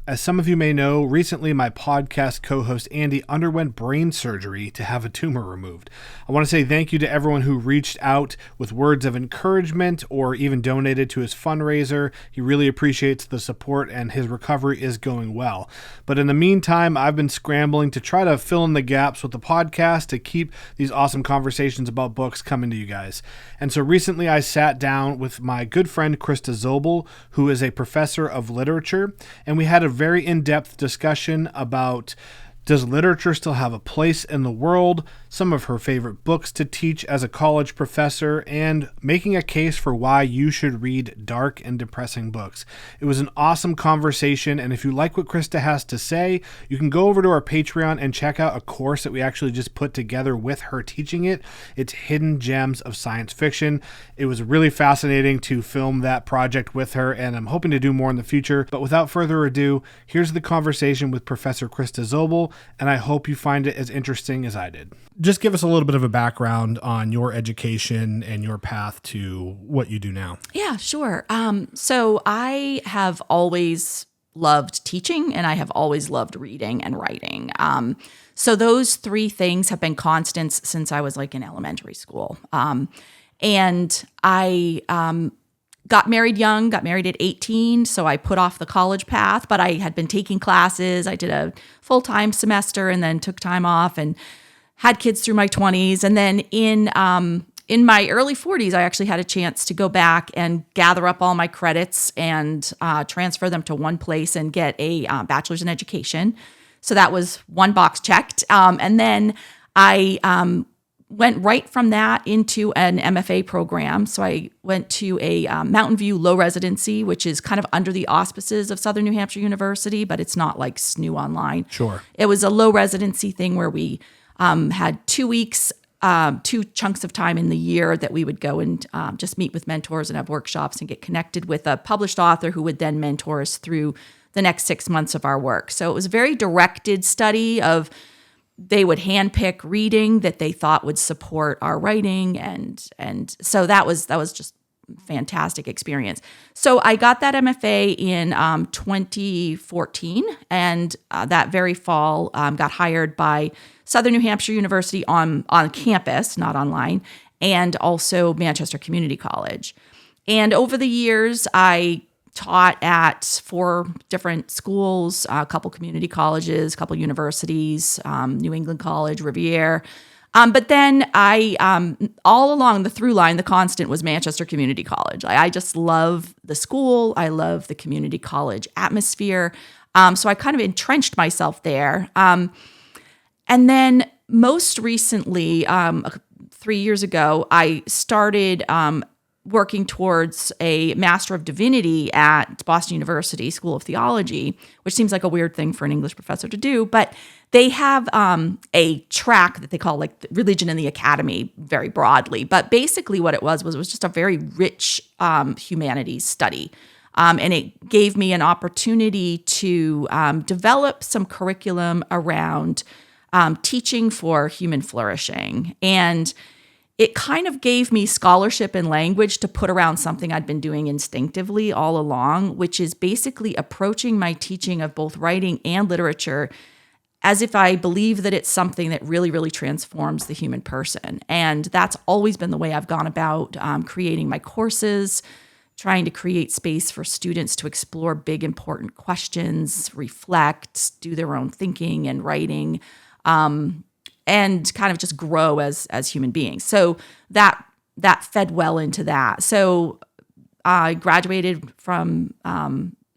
As some of you may know, recently my podcast co-host Andy underwent brain surgery to have a tumor removed. I want to say thank you to everyone who reached out with words of encouragement or even donated to his fundraiser. He really appreciates the support and his recovery is going well. But in the meantime, I've been scrambling to try to fill in the gaps with the podcast to keep these awesome conversations about books coming to you guys. And so recently I sat down with my good friend Krista Zobel, who is a professor of literature, and we had a very in-depth discussion about, does literature still have a place in the world, some of her favorite books to teach as a college professor, and making a case for why you should read dark and depressing books. It was an awesome conversation, and if you like what Krista has to say, you can go over to our Patreon and check out a course that we actually just put together with her teaching it. It's Hidden Gems of Science Fiction. It was really fascinating to film that project with her, and I'm hoping to do more in the future. But without further ado, here's the conversation with Professor Krista Zobel, and I hope you find it as interesting as I did. Just give us a little bit of a background on your education and your path to what you do now. Yeah, sure. So I have always loved teaching, and I have always loved reading and writing. So those three things have been constants since I was in elementary school. And I got married young, got married at 18, so I put off the college path, but I had been taking classes. I did a full-time semester and then took time off and had kids through my 20s. And then in my early 40s, I actually had a chance to go back and gather up all my credits and transfer them to one place and get a bachelor's in education. So that was one box checked. And then I went right from that into an MFA program. So I went to a Mountain View low residency, which is kind of under the auspices of Southern New Hampshire University, but it's not like SNU Online. Sure. It was a low residency thing where we had 2 weeks, 2 chunks of time in the year that we would go and just meet with mentors and have workshops and get connected with a published author who would then mentor us through the next 6 months of our work. So it was a very directed study of, they would handpick reading that they thought would support our writing. And so that was just fantastic experience. So I got that MFA in 2014, and that very fall got hired by Southern New Hampshire University on campus, not online, and also Manchester Community College. And over the years, I taught at 4 different schools, a couple community colleges, a couple universities, New England College, Riviere. But then I, all along the through line, the constant was Manchester Community College. I just love the school. I love the community college atmosphere. So I kind of entrenched myself there. And then most recently, 3 years ago, I started working towards a Master of Divinity at Boston University School of Theology, which seems like a weird thing for an English professor to do, but they have a track that they call Religion in the Academy very broadly. But basically what it was just a very rich humanities study. And it gave me an opportunity to develop some curriculum around teaching for human flourishing. And it kind of gave me scholarship and language to put around something I'd been doing instinctively all along, which is basically approaching my teaching of both writing and literature as if I believe that it's something that really, really transforms the human person. And that's always been the way I've gone about creating my courses, trying to create space for students to explore big, important questions, reflect, do their own thinking and writing, and kind of just grow as human beings. So that fed well into that. So I graduated from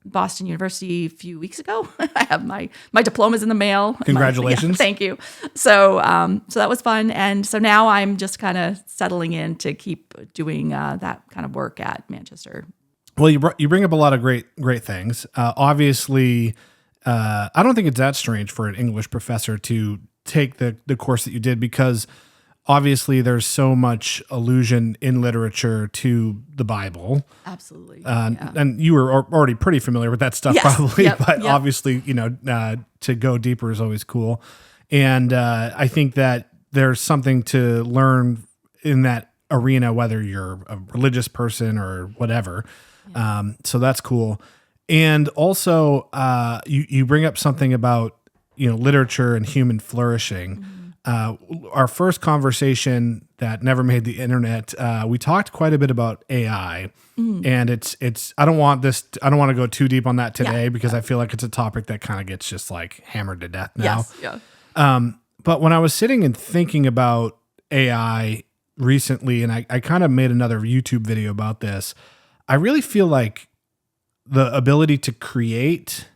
Boston University a few weeks ago. I have my diplomas in the mail. Congratulations. Thank you. So that was fun. And so now I'm just kind of settling in to keep doing that kind of work at Manchester. Well, you bring up a lot of great things. Obviously, I don't think it's that strange for an English professor to take the course that you did, because obviously there's so much allusion in literature to the Bible. Absolutely. And you were already pretty familiar with that stuff, yes, probably, but obviously, to go deeper is always cool. And I think that there's something to learn in that arena, whether you're a religious person or whatever. So that's cool. And also, you bring up something about, literature and human flourishing. Our first conversation that never made the internet, we talked quite a bit about AI, and it's. I don't want to go too deep on that today because I feel like it's a topic that kind of gets just like hammered to death now. Yes, yeah. But when I was sitting and thinking about AI recently, and I kind of made another YouTube video about this, I really feel like the ability to create,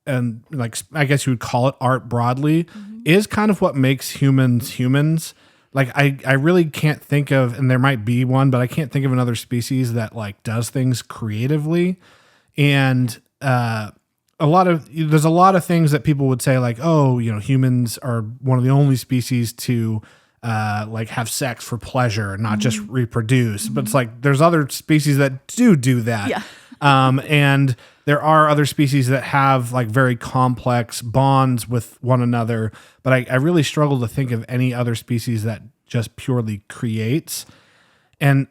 and like, I guess you would call it art broadly, is kind of what makes humans. Like I really can't think of, and there might be one, but I can't think of another species that like does things creatively. And there's a lot of things that people would say like, oh, humans are one of the only species to like have sex for pleasure and not just reproduce. But it's like there's other species that do that. Yeah. And there are other species that have like very complex bonds with one another, but I really struggle to think of any other species that just purely creates. And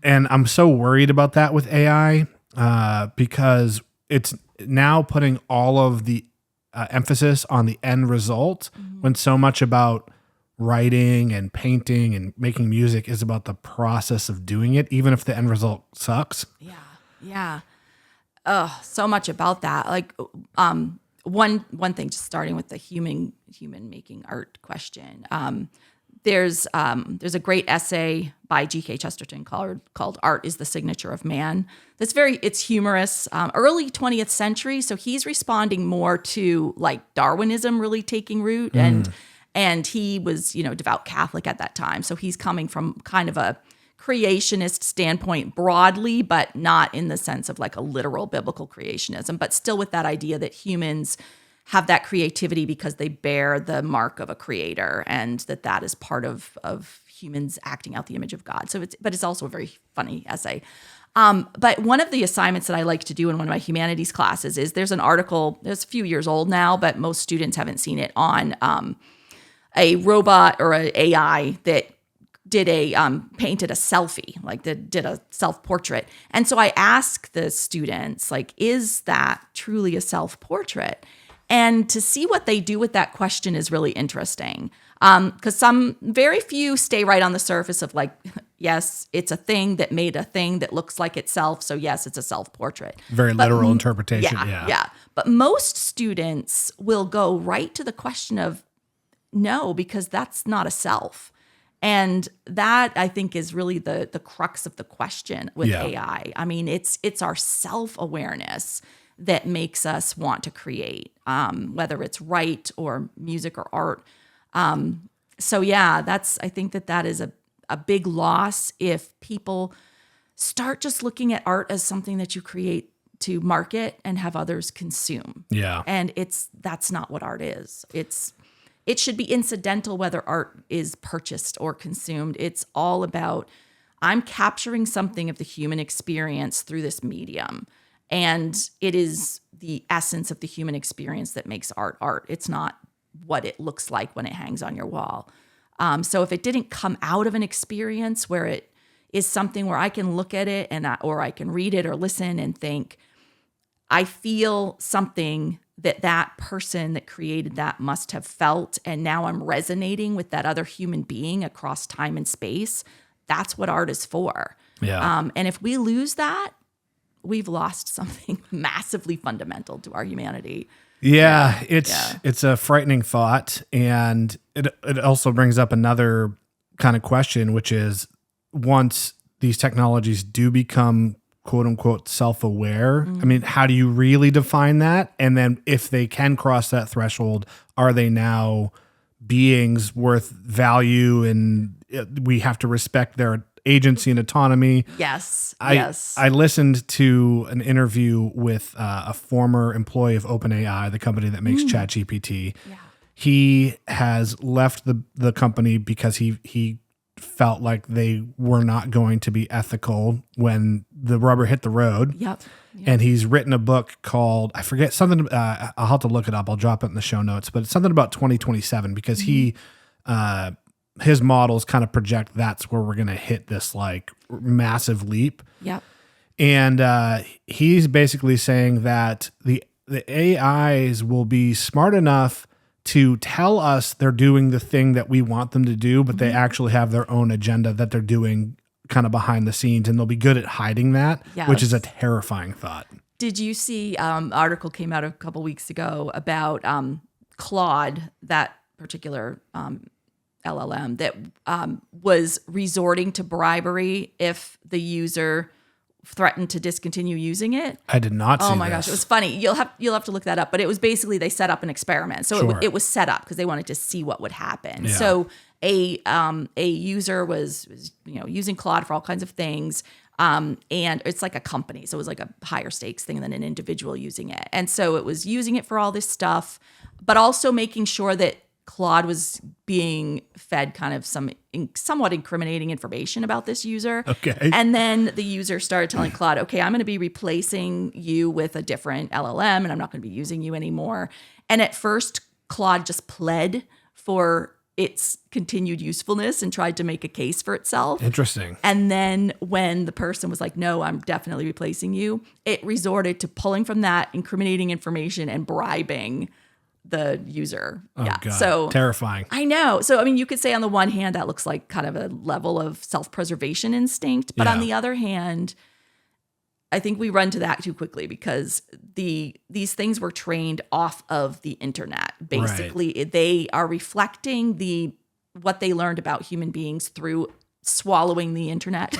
I'm so worried about that with AI because it's now putting all of the emphasis on the end result when so much about writing and painting and making music is about the process of doing it, even if the end result sucks. Yeah. Oh, so much about that. Like, one thing, just starting with the human making art question. There's a great essay by G.K. Chesterton called "Art is the Signature of Man." It's humorous, early 20th century. So he's responding more to like Darwinism really taking root, and he was devout Catholic at that time. So he's coming from kind of a creationist standpoint broadly, but not in the sense of like a literal biblical creationism, but still with that idea that humans have that creativity because they bear the mark of a creator, and that is part of humans acting out the image of God. So it's also a very funny essay. But one of the assignments that I like to do in one of my humanities classes is there's an article that's a few years old now, but most students haven't seen it, on a robot or an AI that did painted a selfie, like did a self-portrait. And so I ask the students, like, is that truly a self-portrait? And to see what they do with that question is really interesting. Because very few stay right on the surface of like, yes, it's a thing that made a thing that looks like itself. So yes, it's a self-portrait. Very literal interpretation. Yeah. But most students will go right to the question of no, because that's not a self. And that, I think, is really the crux of the question with AI. I mean, it's our self-awareness that makes us want to create, whether it's write or music or art. I think that is a big loss if people start just looking at art as something that you create to market and have others consume. Yeah. And that's not what art is. It should be incidental whether art is purchased or consumed. It's all about, I'm capturing something of the human experience through this medium. And it is the essence of the human experience that makes art. It's not what it looks like when it hangs on your wall. So if it didn't come out of an experience where it is something where I can look at it or I can read it or listen and think, I feel something that person that created that must have felt, and now I'm resonating with that other human being across time and space. That's what art is for. Yeah. And if we lose that, we've lost something massively fundamental to our humanity. Yeah, it's a frightening thought, and it also brings up another kind of question, which is, once these technologies do become quote unquote self-aware, I mean, how do you really define that? And then if they can cross that threshold, are they now beings worth value, and we have to respect their agency and autonomy? Yes. I listened to an interview with a former employee of OpenAI, the company that makes ChatGPT. Yeah. He has left the company because he felt like they were not going to be ethical when the rubber hit the road. Yep. And he's written a book called, I forget, something, I'll have to look it up. I'll drop it in the show notes, but it's something about 2027 because his models kind of project that's where we're going to hit this like massive leap. Yep. And he's basically saying that the AIs will be smart enough to tell us they're doing the thing that we want them to do, but they actually have their own agenda that they're doing kind of behind the scenes, and they'll be good at hiding that, which is a terrifying thought. Did you see article came out a couple weeks ago about Claude, that particular LLM that was resorting to bribery if the user threatened to discontinue using it? I did not see this. Oh my gosh, it was funny. You'll have to look that up. But it was basically they set up an experiment. So it was set up because they wanted to see what would happen. Yeah. So a user was using Claude for all kinds of things. And it's like a company. So it was like a higher stakes thing than an individual using it. And so it was using it for all this stuff, but also making sure that Claude was being fed kind of some somewhat incriminating information about this user. Okay. And then the user started telling Claude, okay, I'm going to be replacing you with a different LLM and I'm not going to be using you anymore. And at first, Claude just pled for its continued usefulness and tried to make a case for itself. Interesting. And then when the person was like, no, I'm definitely replacing you, it resorted to pulling from that incriminating information and bribing the user. Oh, yeah. God. So terrifying. I know. So, I mean, you could say on the one hand, that looks like kind of a level of self-preservation instinct. But on the other hand, I think we run to that too quickly because these things were trained off of the internet. Basically, they are reflecting what they learned about human beings through swallowing the internet,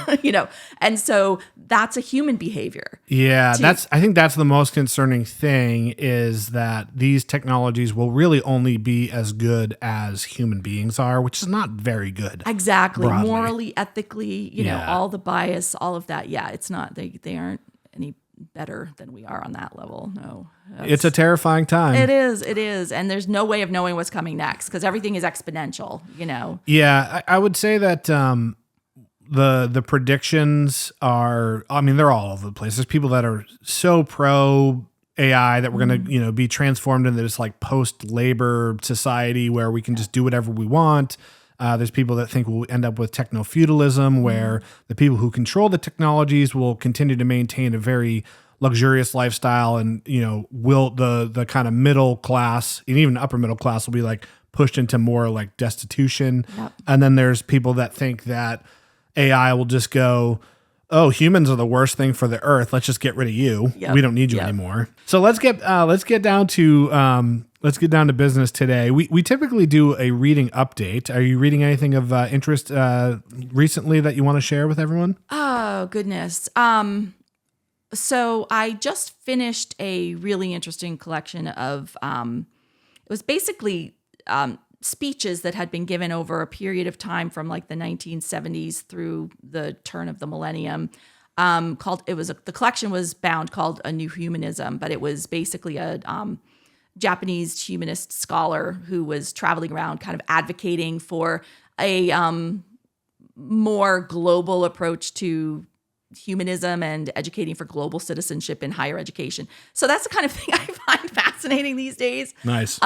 and so that's a human behavior. Yeah, I think that's the most concerning thing is that these technologies will really only be as good as human beings are, which is not very good. Exactly. Broadly. Morally, ethically, all the bias, all of that. Yeah, it's not, they aren't any better than we are on that level. No. It's a terrifying time. It is. And there's no way of knowing what's coming next because everything is exponential, Yeah, I would say that the predictions are, I mean, they're all over the place. There's people that are so pro AI that we're going to, be transformed into this like post-labor society where we can just do whatever we want. There's people that think we'll end up with techno-feudalism where the people who control the technologies will continue to maintain a very luxurious lifestyle and, will the kind of middle class and even upper middle class will be like pushed into more like destitution. Yep. And then there's people that think that AI will just go, oh, humans are the worst thing for the earth. Let's just get rid of you. Yep. We don't need you anymore. So let's get down to business today. We typically do a reading update. Are you reading anything of interest recently that you want to share with everyone? Oh, goodness. So I just finished a really interesting collection of, it was basically speeches that had been given over a period of time from like the 1970s through the turn of the millennium. The collection was bound called A New Humanism, but it was basically a Japanese humanist scholar who was traveling around kind of advocating for a more global approach to humanism and educating for global citizenship in higher education. So that's the kind of thing I find fascinating these days. Nice.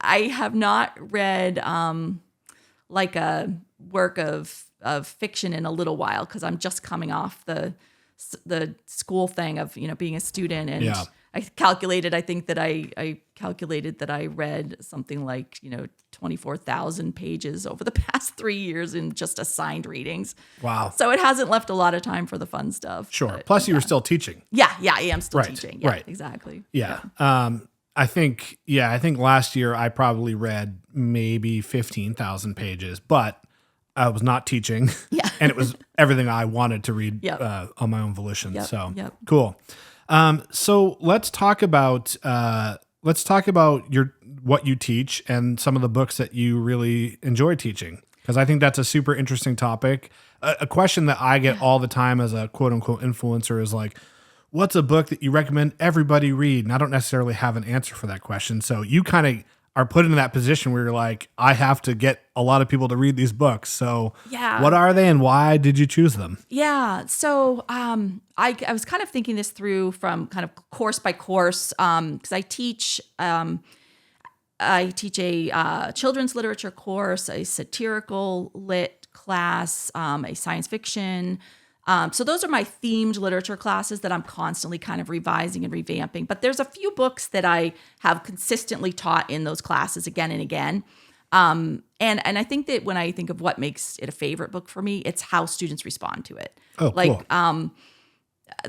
I have not read like a work of fiction in a little while because I'm just coming off the school thing of being a student, and I calculated. I think that I calculated that I read something like 24,000 pages over the past 3 years in just assigned readings. Wow! So it hasn't left a lot of time for the fun stuff. Sure. But, Plus, you were still teaching. Yeah, I am still Right, teaching. Yeah, right. Exactly. Yeah. I think last year I probably read maybe 15,000 pages, but I was not teaching. Yeah. And it was everything I wanted to read on my own volition. So cool. So let's talk about what you teach and some of the books that you really enjoy teaching, because I think that's a super interesting topic. A question that I get all the time as a quote unquote influencer is like, what's a book that you recommend everybody read? And I don't necessarily have an answer for that question. So you kind of are put into that position where you're like, I have to get a lot of people to read these books. So what are they and why did you choose them? Yeah. So I was kind of thinking this through from kind of course by course because I teach a children's literature course, a satirical lit class, a science fiction So those are my themed literature classes that I'm constantly kind of revising and revamping. But there's a few books that I have consistently taught in those classes again and again. And I think that when I think of what makes it a favorite book for me, it's how students respond to it. Oh, like, cool.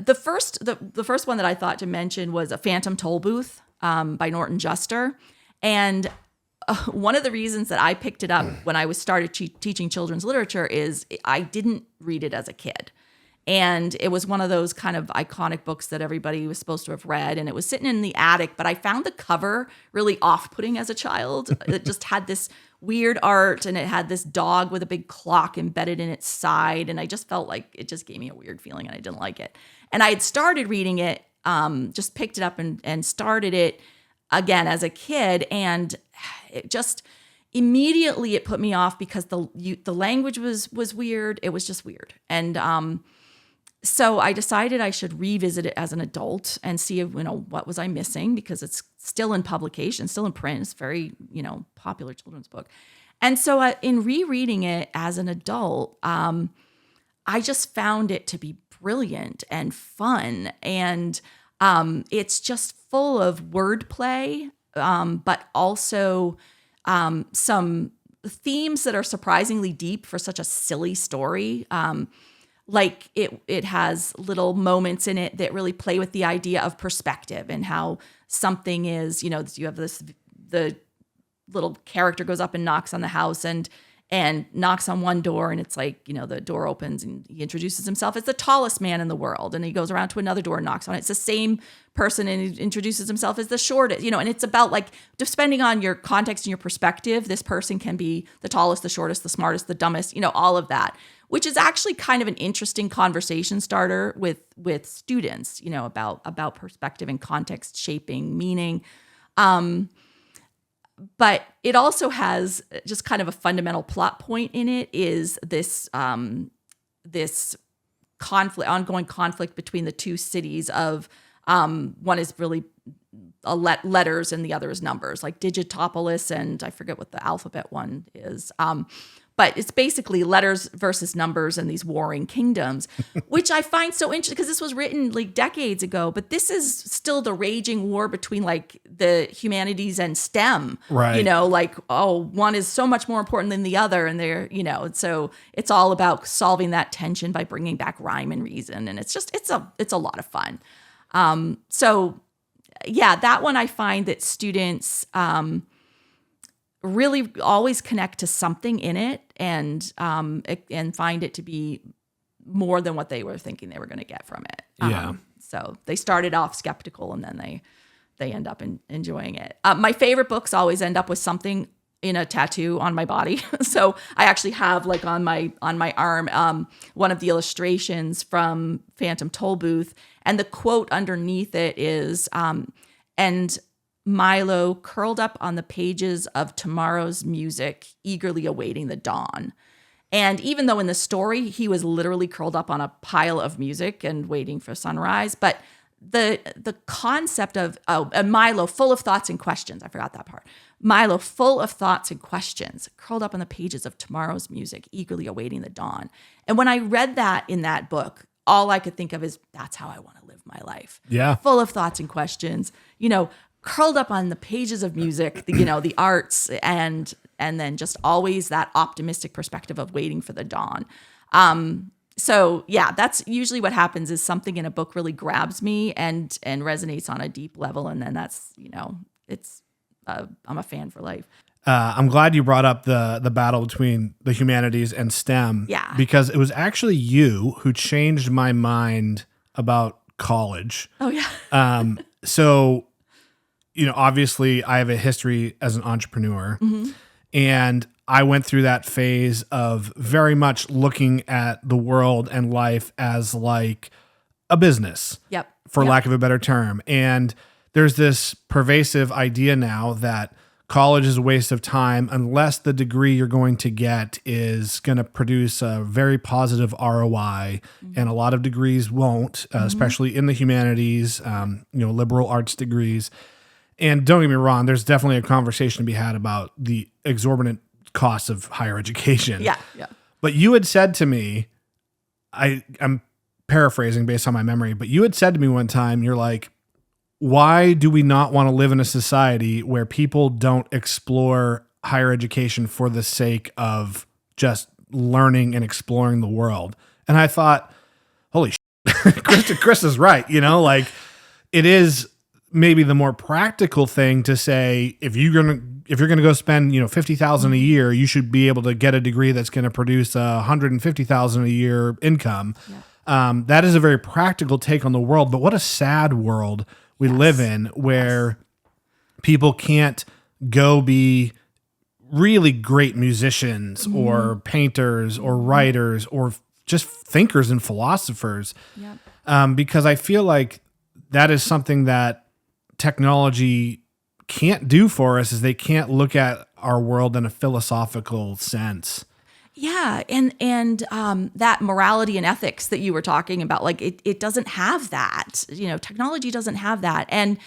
The first one that I thought to mention was A Phantom Tollbooth by Norton Juster. And one of the reasons that I picked it up when I was started teaching children's literature is I didn't read it as a kid. And it was one of those kind of iconic books that everybody was supposed to have read. And it was sitting in the attic, but I found the cover really off-putting as a child. It just had this weird art, and it had this dog with a big clock embedded in its side. And I just felt like it just gave me a weird feeling, and I didn't like it. And I had started reading it, just picked it up and started it again as a kid. And it just immediately it put me off because the language was weird. It was just weird. And so I decided I should revisit it as an adult and see if, what was I missing, because it's still in publication, still in print. It's a very, popular children's book. And so in rereading it as an adult, I just found it to be brilliant and fun. And it's just full of wordplay, but also some themes that are surprisingly deep for such a silly story. Like it has little moments in it that really play with the idea of perspective and how something is, you have the little character goes up and knocks on the house and knocks on one door, and it's like, the door opens and he introduces himself as the tallest man in the world. And he goes around to another door and knocks on it. It's the same person, and he introduces himself as the shortest, and it's about, like, depending on your context and your perspective, this person can be the tallest, the shortest, the smartest, the dumbest, all of that, which is actually kind of an interesting conversation starter with students, about perspective and context shaping meaning. But it also has just kind of a fundamental plot point in it, is this this ongoing conflict between the two cities of one is really letters and the other is numbers, like Digitopolis, and I forget what the alphabet one is. But it's basically letters versus numbers and these warring kingdoms, which I find so interesting because this was written like decades ago, but this is still the raging war between like the humanities and STEM, right? One is so much more important than the other. And they're, so it's all about solving that tension by bringing back rhyme and reason. And it's a lot of fun. So yeah, that one I find that students, really always connect to something in it and find it to be more than what they were thinking they were going to get from it. So they started off skeptical, and then they end up enjoying it. My favorite books always end up with something in a tattoo on my body. So I actually have, like, on my arm, one of the illustrations from Phantom Tollbooth, and the quote underneath it is, and Milo curled up on the pages of tomorrow's music, eagerly awaiting the dawn. And even though in the story he was literally curled up on a pile of music and waiting for sunrise, but the concept of Milo full of thoughts and questions, I forgot that part. Milo full of thoughts and questions, curled up on the pages of tomorrow's music, eagerly awaiting the dawn. And when I read that in that book, all I could think of is, that's how I want to live my life. Yeah. Full of thoughts and questions, curled up on the pages of music, the arts, and then just always that optimistic perspective of waiting for the dawn. So yeah, that's usually what happens, is something in a book really grabs me and resonates on a deep level. And then that's, I'm a fan for life. I'm glad you brought up the battle between the humanities and STEM. Yeah. Because it was actually you who changed my mind about college. Oh yeah. So, obviously I have a history as an entrepreneur, mm-hmm. and I went through that phase of very much looking at the world and life as like a business, yep. for lack of a better term. And there's this pervasive idea now that college is a waste of time unless the degree you're going to get is going to produce a very positive ROI. Mm-hmm. And a lot of degrees won't, especially in the humanities, liberal arts degrees. And don't get me wrong, there's definitely a conversation to be had about the exorbitant costs of higher education. Yeah, yeah. But you had said to me, I'm paraphrasing based on my memory, but you had said to me one time, you're like, why do we not want to live in a society where people don't explore higher education for the sake of just learning and exploring the world? And I thought, holy shit, Krista's right. Like it is maybe the more practical thing to say, if you're going to go spend, $50,000 a year, you should be able to get a degree that's going to produce $150,000 a year income. Yeah. That is a very practical take on the world, but what a sad world we live in where people can't go be really great musicians or painters or writers or just thinkers and philosophers. Yep. Because I feel like that is something that technology can't do for us, is they can't look at our world in a philosophical sense. Yeah. And that morality and ethics that you were talking about, like it doesn't have that, technology doesn't have that. And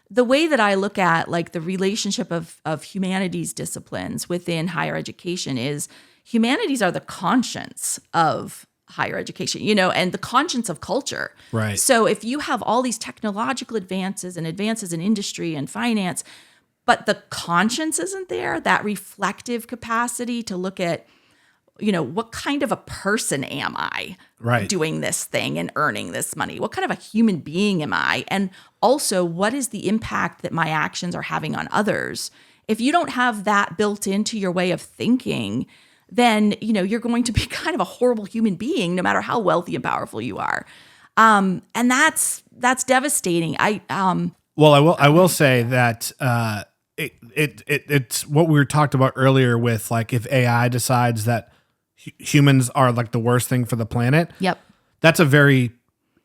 the way that I look at like the relationship of humanities disciplines within higher education is humanities are the conscience of higher education, and the conscience of culture. Right. So if you have all these technological advances and advances in industry and finance, but the conscience isn't there, that reflective capacity to look at, what kind of a person am I doing this thing and earning this money? What kind of a human being am I? And also, what is the impact that my actions are having on others? If you don't have that built into your way of thinking, then, you're going to be kind of a horrible human being, no matter how wealthy and powerful you are. And that's devastating. I will say that, it's what we were talked about earlier with, like, if AI decides that humans are like the worst thing for the planet. Yep. That's a very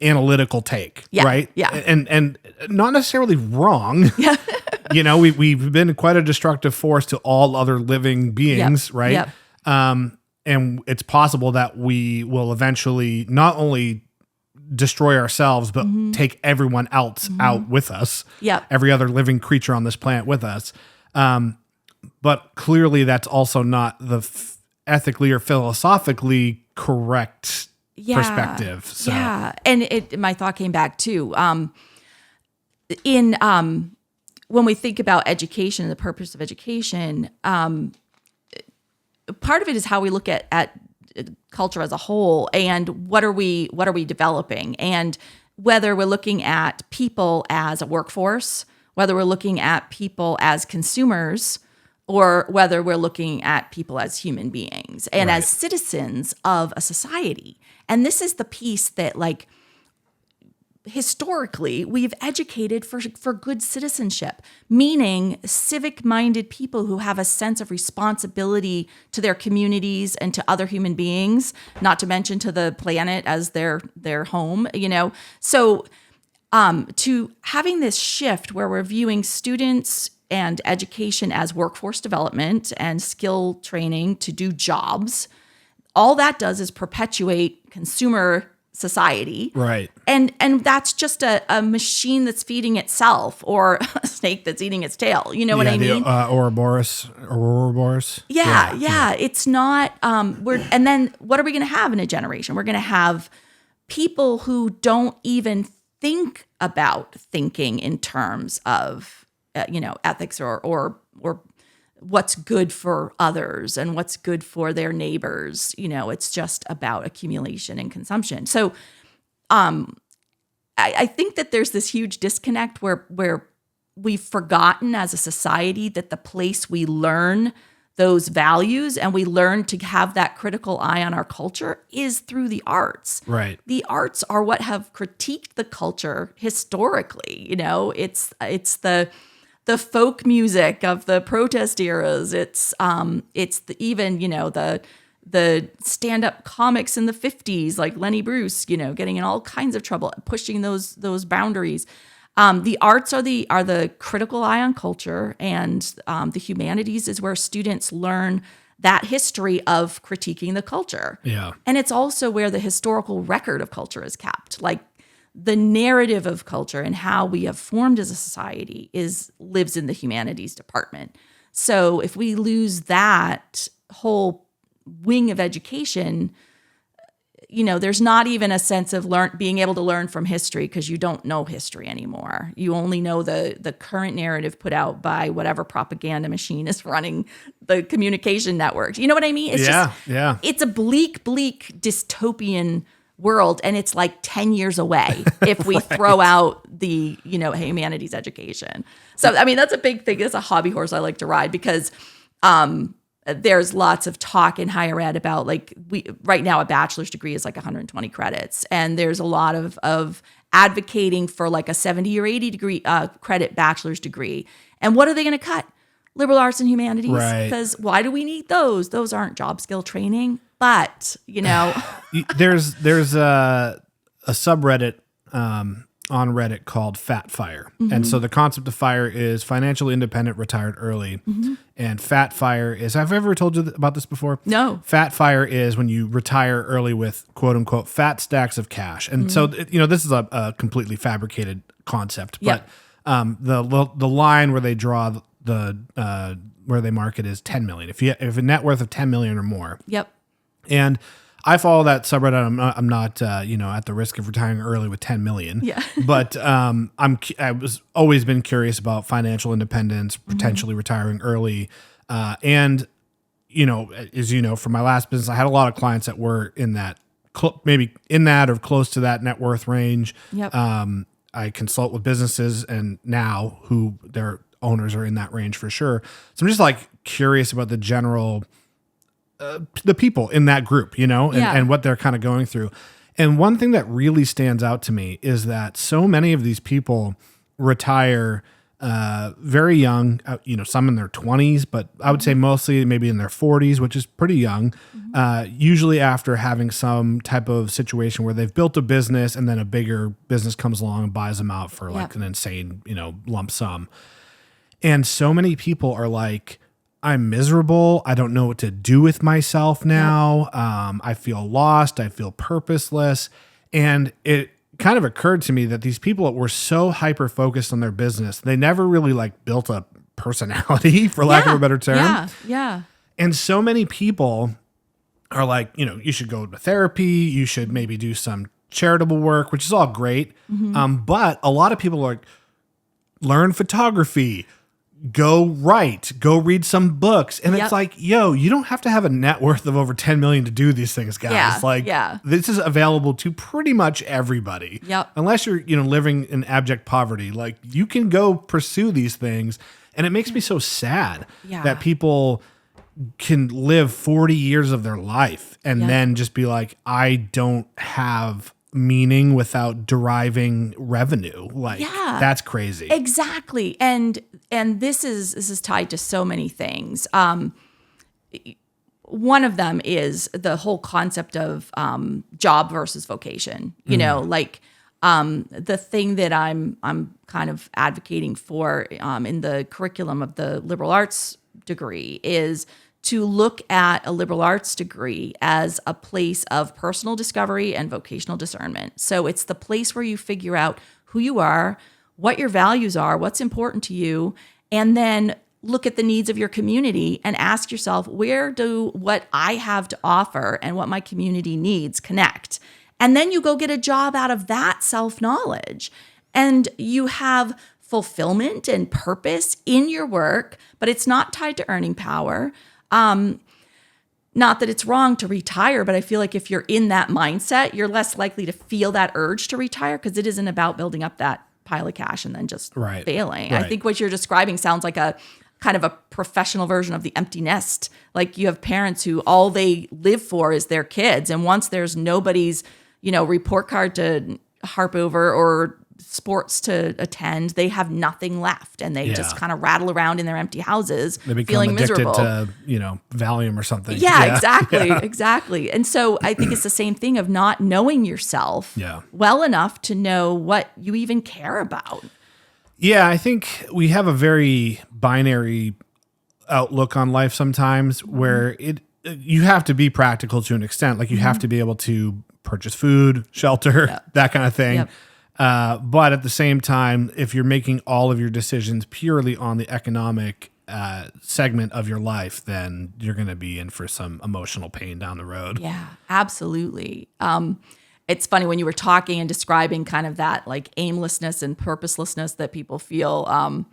analytical take, right? Yeah. And not necessarily wrong. Yeah. We've been quite a destructive force to all other living beings, right? Yep. And it's possible that we will eventually not only destroy ourselves, but take everyone else out with us. Yep. Every other living creature on this planet with us. But clearly that's also not the ethically or philosophically correct perspective. So. Yeah. And my thought came back too. When we think about education, the purpose of education, part of it is how we look at culture as a whole, and what are we developing, and whether we're looking at people as a workforce, whether we're looking at people as consumers, or whether we're looking at people as human beings and as citizens of a society. And this is the piece that, like, historically, we've educated for good citizenship, meaning civic-minded people who have a sense of responsibility to their communities and to other human beings, not to mention to the planet as their home, So to having this shift where we're viewing students and education as workforce development and skill training to do jobs, all that does is perpetuate consumer society. Right. And that's just a machine that's feeding itself, or a snake that's eating its tail. You know what I mean? Ouroboros. Yeah. It's not, and then what are we going to have in a generation? We're going to have people who don't even think about thinking in terms of, ethics or what's good for others and what's good for their neighbors. It's just about accumulation and consumption. So I think that there's this huge disconnect where we've forgotten as a society that the place we learn those values and we learn to have that critical eye on our culture is through the arts. Right. The arts are what have critiqued the culture historically. It's the folk music of the protest eras. It's the stand-up comics in the 50s, like Lenny Bruce, getting in all kinds of trouble, pushing those boundaries. The arts are the critical eye on culture, and the humanities is where students learn that history of critiquing the culture. Yeah. And it's also where the historical record of culture is kept. Like, the narrative of culture and how we have formed as a society lives in the humanities department. So if we lose that whole wing of education, there's not even a sense of being able to learn from history because you don't know history anymore. You only know the current narrative put out by whatever propaganda machine is running the communication networks. You know what I mean? It's it's a bleak dystopian world, and it's like 10 years away if we throw out the, humanities education. So, I mean, that's a big thing. It's a hobby horse I like to ride because there's lots of talk in higher ed about right now a bachelor's degree is like 120 credits. And there's a lot of advocating for like a 70 or 80 degree credit bachelor's degree. And what are they going to cut? Liberal arts and humanities. Right. Because why do we need those? Those aren't job skill training. But, there's a subreddit on Reddit called Fatfire. And so the concept of FIRE is financially independent, retired early. And Fatfire is, have I ever told you about this before? No. Fatfire is when you retire early with quote unquote fat stacks of cash. And so, this is a completely fabricated concept, but the line where they draw where they mark it is 10 million. If you have a net worth of 10 million or more. Yep. And I follow that subreddit. I'm not at the risk of retiring early with 10 million. Yeah. But I was always been curious about financial independence, potentially retiring early, and as from my last business, I had a lot of clients that were in that maybe in that or close to that net worth range. Yep. I consult with businesses and now who their owners are in that range for sure. So I'm just like curious about the general. The people in that group, and what they're kind of going through. And one thing that really stands out to me is that so many of these people retire very young, some in their 20s, but I would say mostly maybe in their 40s, which is pretty young, usually after having some type of situation where they've built a business and then a bigger business comes along and buys them out for like an insane, lump sum. And so many people are like, I'm miserable. I don't know what to do with myself now. I feel lost. I feel purposeless. And it kind of occurred to me that these people were so hyper focused on their business, they never really built a personality, for lack of a better term. Yeah. And so many people are like, you should go to therapy. You should maybe do some charitable work, which is all great. But a lot of people are like, learn photography. Go write, go read some books. And it's like, you don't have to have a net worth of over 10 million to do these things, guys. This is available to pretty much everybody. Unless you're, living in abject poverty, you can go pursue these things. And it makes me so sad that people can live 40 years of their life and then just be like, I don't have meaning without deriving revenue. That's crazy. Exactly. And this is tied to so many things. One of them is the whole concept of job versus vocation. The thing that I'm kind of advocating for in the curriculum of the liberal arts degree is to look at a liberal arts degree as a place of personal discovery and vocational discernment. So it's the place where you figure out who you are, what your values are, what's important to you, and then look at the needs of your community and ask yourself, where do what I have to offer and what my community needs connect? And then you go get a job out of that self-knowledge. And you have fulfillment and purpose in your work, but it's not tied to earning power. Not that it's wrong to retire, but I feel like if you're in that mindset, you're less likely to feel that urge to retire because it isn't about building up that pile of cash and then just failing. I think what you're describing sounds like a kind of a professional version of the empty nest. Like you have parents who all they live for is their kids. And once there's nobody's, report card to harp over or sports to attend, they have nothing left, and they just kind of rattle around in their empty houses, they become feeling addicted miserable. To Valium or something. Exactly. And so I think it's the same thing of not knowing yourself well enough to know what you even care about. Yeah, I think we have a very binary outlook on life sometimes, where you have to be practical to an extent. Like you have to be able to purchase food, shelter, that kind of thing. But at the same time, if you're making all of your decisions purely on the economic segment of your life, then you're going to be in for some emotional pain down the road. Yeah, absolutely. It's funny when you were talking and describing kind of that like aimlessness and purposelessness that people feel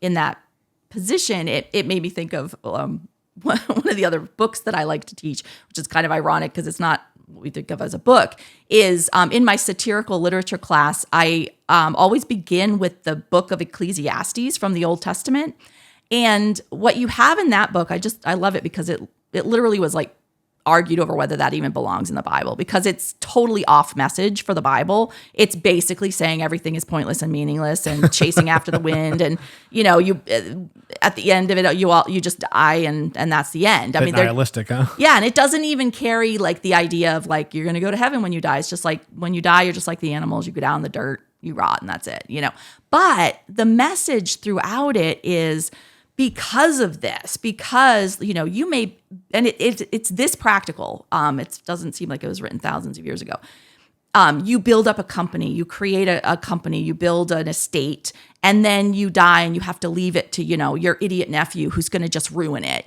in that position. It made me think of one of the other books that I like to teach, which is kind of ironic because it's not what we think of as a book, is in my satirical literature class, I always begin with the book of Ecclesiastes from the Old Testament. And what you have in that book, I love it because it literally was like argued over whether that even belongs in the Bible, because it's totally off message for the Bible. It's basically saying everything is pointless and meaningless and chasing after the wind. And, you at the end of it, you just die and that's the end. I mean, nihilistic, huh? Yeah. And it doesn't even carry like the idea of like, you're going to go to heaven when you die. It's just like when you die, you're just like the animals. You go down in the dirt, you rot, and that's it, But the message throughout it is, because of this, because, you may, and it's this practical. It doesn't seem like it was written thousands of years ago. You build up a company, you create a company, you build an estate, and then you die and you have to leave it to, your idiot nephew who's going to just ruin it.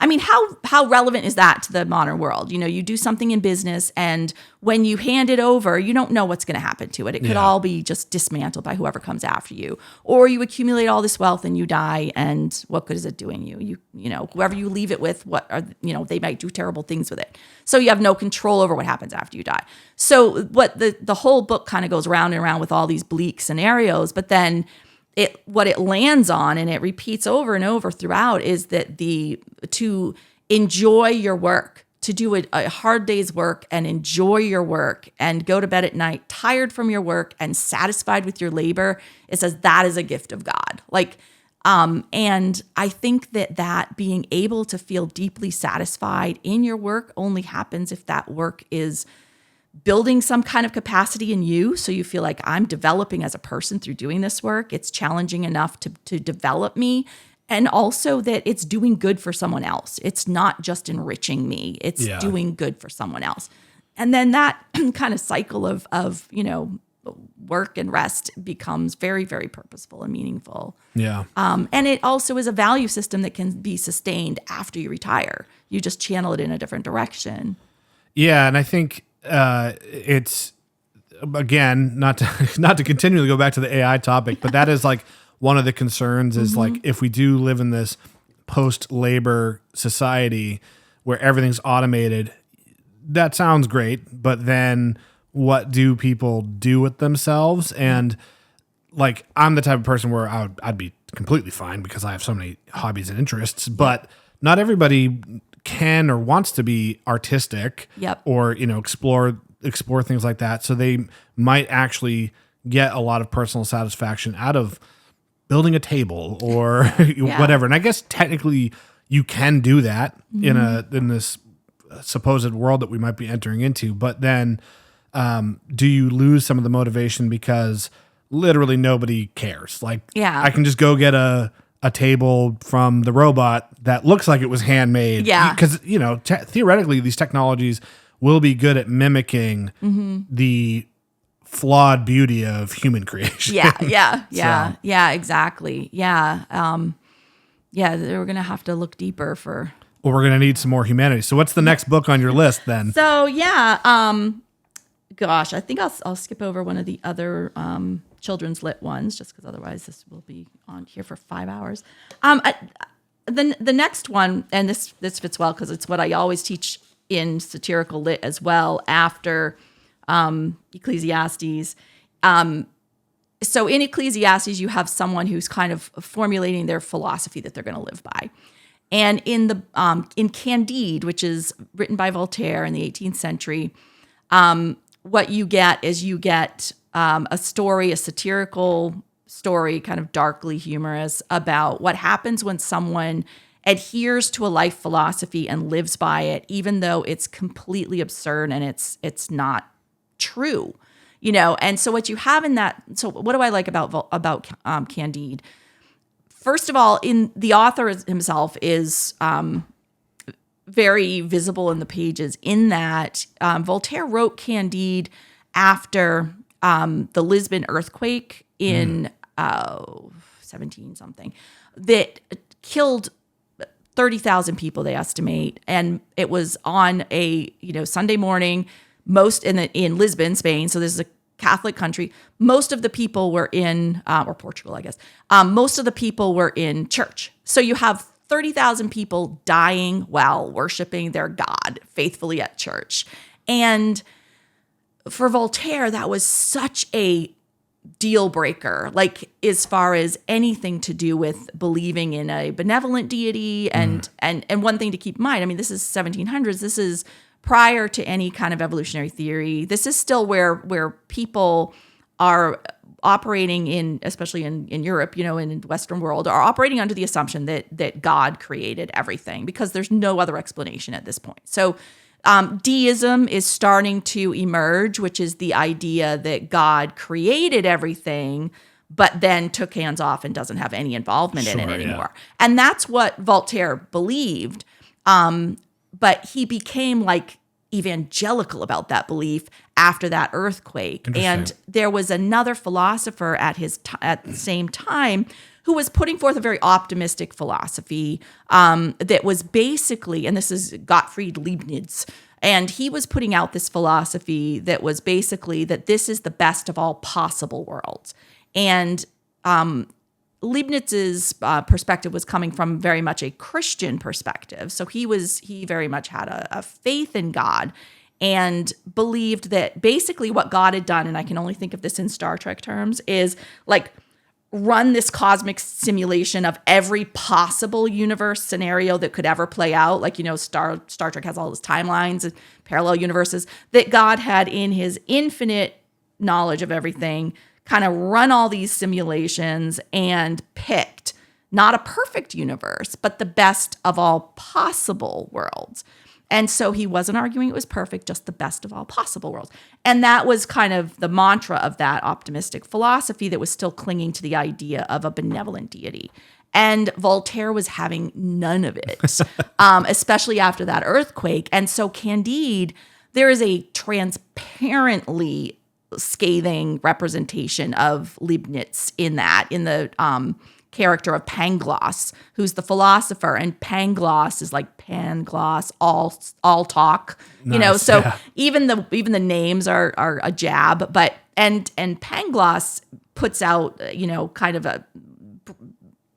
I mean, how relevant is that to the modern world? You do something in business, and when you hand it over, you don't know what's going to happen to it. It could all be just dismantled by whoever comes after you, or you accumulate all this wealth and you die, and what good is it doing you? Whoever you leave it with, they might do terrible things with it. So you have no control over what happens after you die. So what the whole book kind of goes round and around with all these bleak scenarios, but then what it lands on, and it repeats over and over throughout, is that to enjoy your work, to do a hard day's work and enjoy your work and go to bed at night tired from your work and satisfied with your labor. It says that is a gift of God. And I think that being able to feel deeply satisfied in your work only happens if that work is building some kind of capacity in you. So you feel like I'm developing as a person through doing this work. It's challenging enough to develop me. And also that it's doing good for someone else. It's not just enriching me. It's doing good for someone else. And then that kind of cycle of work and rest becomes very, very purposeful and meaningful. Yeah. And it also is a value system that can be sustained after you retire. You just channel it in a different direction. Yeah. And I think it's, again, not to continually go back to the AI topic, but that is like one of the concerns is like, if we do live in this post-labor society where everything's automated, that sounds great, but then what do people do with themselves? And like, I'm the type of person where I'd be completely fine because I have so many hobbies and interests, but not everybody can or wants to be artistic or, explore things like that. So they might actually get a lot of personal satisfaction out of building a table or whatever. And I guess technically you can do that in this supposed world that we might be entering into, but then do you lose some of the motivation because literally nobody cares? Like, I can just go get a table from the robot that looks like it was handmade. Yeah. Because, theoretically, these technologies will be good at mimicking the flawed beauty of human creation. Yeah, exactly. Yeah. We're going to have to look deeper for... Well, we're going to need some more humanity. So what's the next book on your list then? So, gosh, I think I'll skip over one of the other children's lit ones, just because otherwise this will be on here for 5 hours. The next one, and this fits well because it's what I always teach in satirical lit as well after Ecclesiastes. So in Ecclesiastes, you have someone who's kind of formulating their philosophy that they're going to live by. And in Candide, which is written by Voltaire in the 18th century, what you get is a story, a satirical story, kind of darkly humorous, about what happens when someone adheres to a life philosophy and lives by it, even though it's completely absurd and it's not true, And so what you have in that, so what do I like about Candide? First of all, the author himself is very visible in the pages in that Voltaire wrote Candide after the Lisbon earthquake in 17 something that killed 30,000 people, they estimate. And it was on a, Sunday morning, most in Lisbon, Spain. So this is a Catholic country. Most of the people were in, or Portugal, I guess. Most of the people were in church. So you have 30,000 people dying while worshiping their God faithfully at church. And for Voltaire, that was such a deal breaker, like as far as anything to do with believing in a benevolent deity. And one thing to keep in mind, I mean, this is 1700s. This is prior to any kind of evolutionary theory. This is still where people are operating in, especially in Europe, in the Western world, are operating under the assumption that God created everything, because there's no other explanation at this point. So deism is starting to emerge, which is the idea that God created everything, but then took hands off and doesn't have any involvement in it anymore. And that's what Voltaire believed. But he became like evangelical about that belief after that earthquake. And there was another philosopher at the same time who was putting forth a very optimistic philosophy that was basically, and this is Gottfried Leibniz, and he was putting out this philosophy that was basically that this is the best of all possible worlds. And Leibniz's perspective was coming from very much a Christian perspective. So he very much had a faith in God and believed that basically what God had done, and I can only think of this in Star Trek terms, is like run this cosmic simulation of every possible universe scenario that could ever play out. Like, Star Trek has all those timelines and parallel universes, that God had in his infinite knowledge of everything kind of run all these simulations and picked not a perfect universe, but the best of all possible worlds. And so he wasn't arguing it was perfect, just the best of all possible worlds. And that was kind of the mantra of that optimistic philosophy that was still clinging to the idea of a benevolent deity. And Voltaire was having none of it, especially after that earthquake. And so Candide, there is a transparently scathing representation of Leibniz in the character of Pangloss, who's the philosopher, and Pangloss is like Pangloss, all talk, Nice, So yeah. even the names are a jab, but and Pangloss puts out kind of a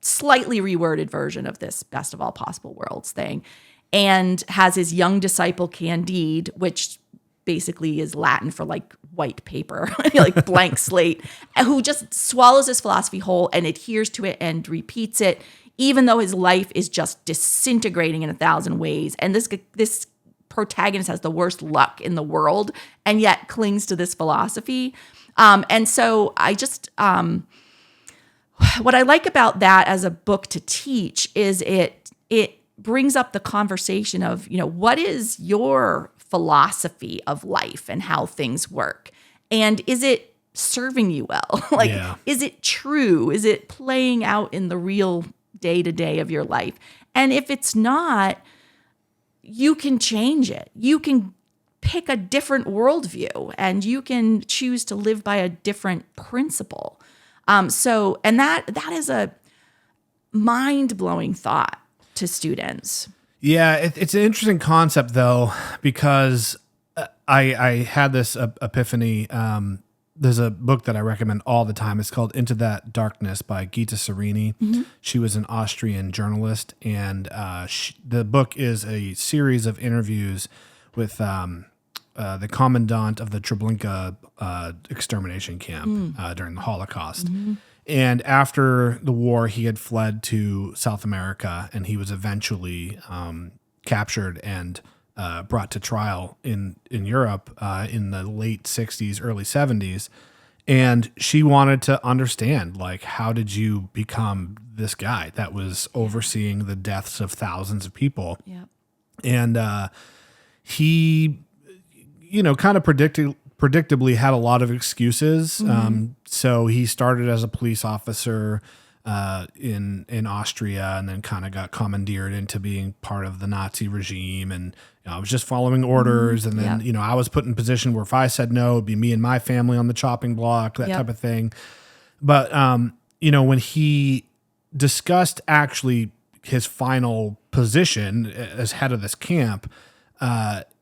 slightly reworded version of this best of all possible worlds thing, and has his young disciple Candide, which basically is Latin for like white paper, like blank slate, who just swallows his philosophy whole and adheres to it and repeats it, even though his life is just disintegrating in 1,000 ways. And this protagonist has the worst luck in the world and yet clings to this philosophy. And so I just, what I like about that as a book to teach is it brings up the conversation of, what is your philosophy of life and how things work? And is it serving you well? Is it true? Is it playing out in the real day-to-day of your life? And if it's not, you can change it. You can pick a different worldview and you can choose to live by a different principle. And that is a mind-blowing thought to students. Yeah, it's an interesting concept, though, because I had this epiphany. There's a book that I recommend all the time. It's called Into That Darkness by Gita Sereny. Mm-hmm. She was an Austrian journalist, and the book is a series of interviews with the commandant of the Treblinka extermination camp during the Holocaust. Mm-hmm. And after the war, he had fled to South America, and he was eventually captured and brought to trial in Europe in the late 60s, early 70s. And she wanted to understand, like, how did you become this guy that was overseeing the deaths of thousands of people? Yeah. And he, kind of predictably had a lot of excuses. Mm-hmm. So he started as a police officer in Austria, and then kind of got commandeered into being part of the Nazi regime. And I was just following orders. And then, I was put in a position where if I said no, it'd be me and my family on the chopping block, that type of thing. But, when he discussed actually his final position as head of this camp,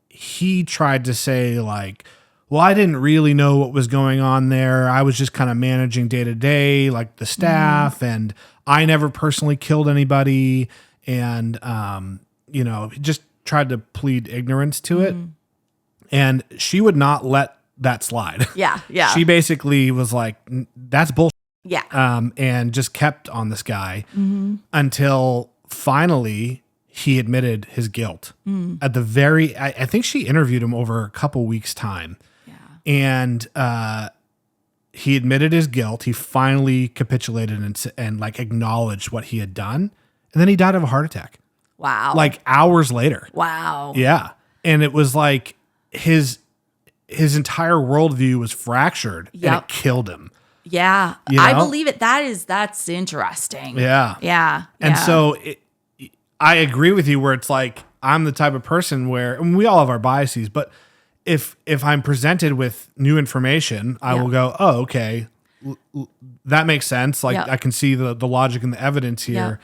he tried to say like, well, I didn't really know what was going on there. I was just kind of managing day to day, like the staff, and I never personally killed anybody. And, he just tried to plead ignorance to it. And she would not let that slide. Yeah. Yeah. She basically was like, that's bullshit. Yeah. And just kept on this guy until finally he admitted his guilt. At the very, I think she interviewed him over a couple weeks' time. Yeah. And he admitted his guilt. He finally capitulated and like acknowledged what he had done. And then he died of a heart attack. Wow. Like hours later. Wow. Yeah. And it was like his entire worldview was fractured and it killed him. Yeah. You know? I believe it. That's interesting. Yeah. Yeah. And so I agree with you where it's like, I'm the type of person where, and we all have our biases, but if I'm presented with new information, I will go, oh, okay, that makes sense. Like I can see the logic and the evidence here.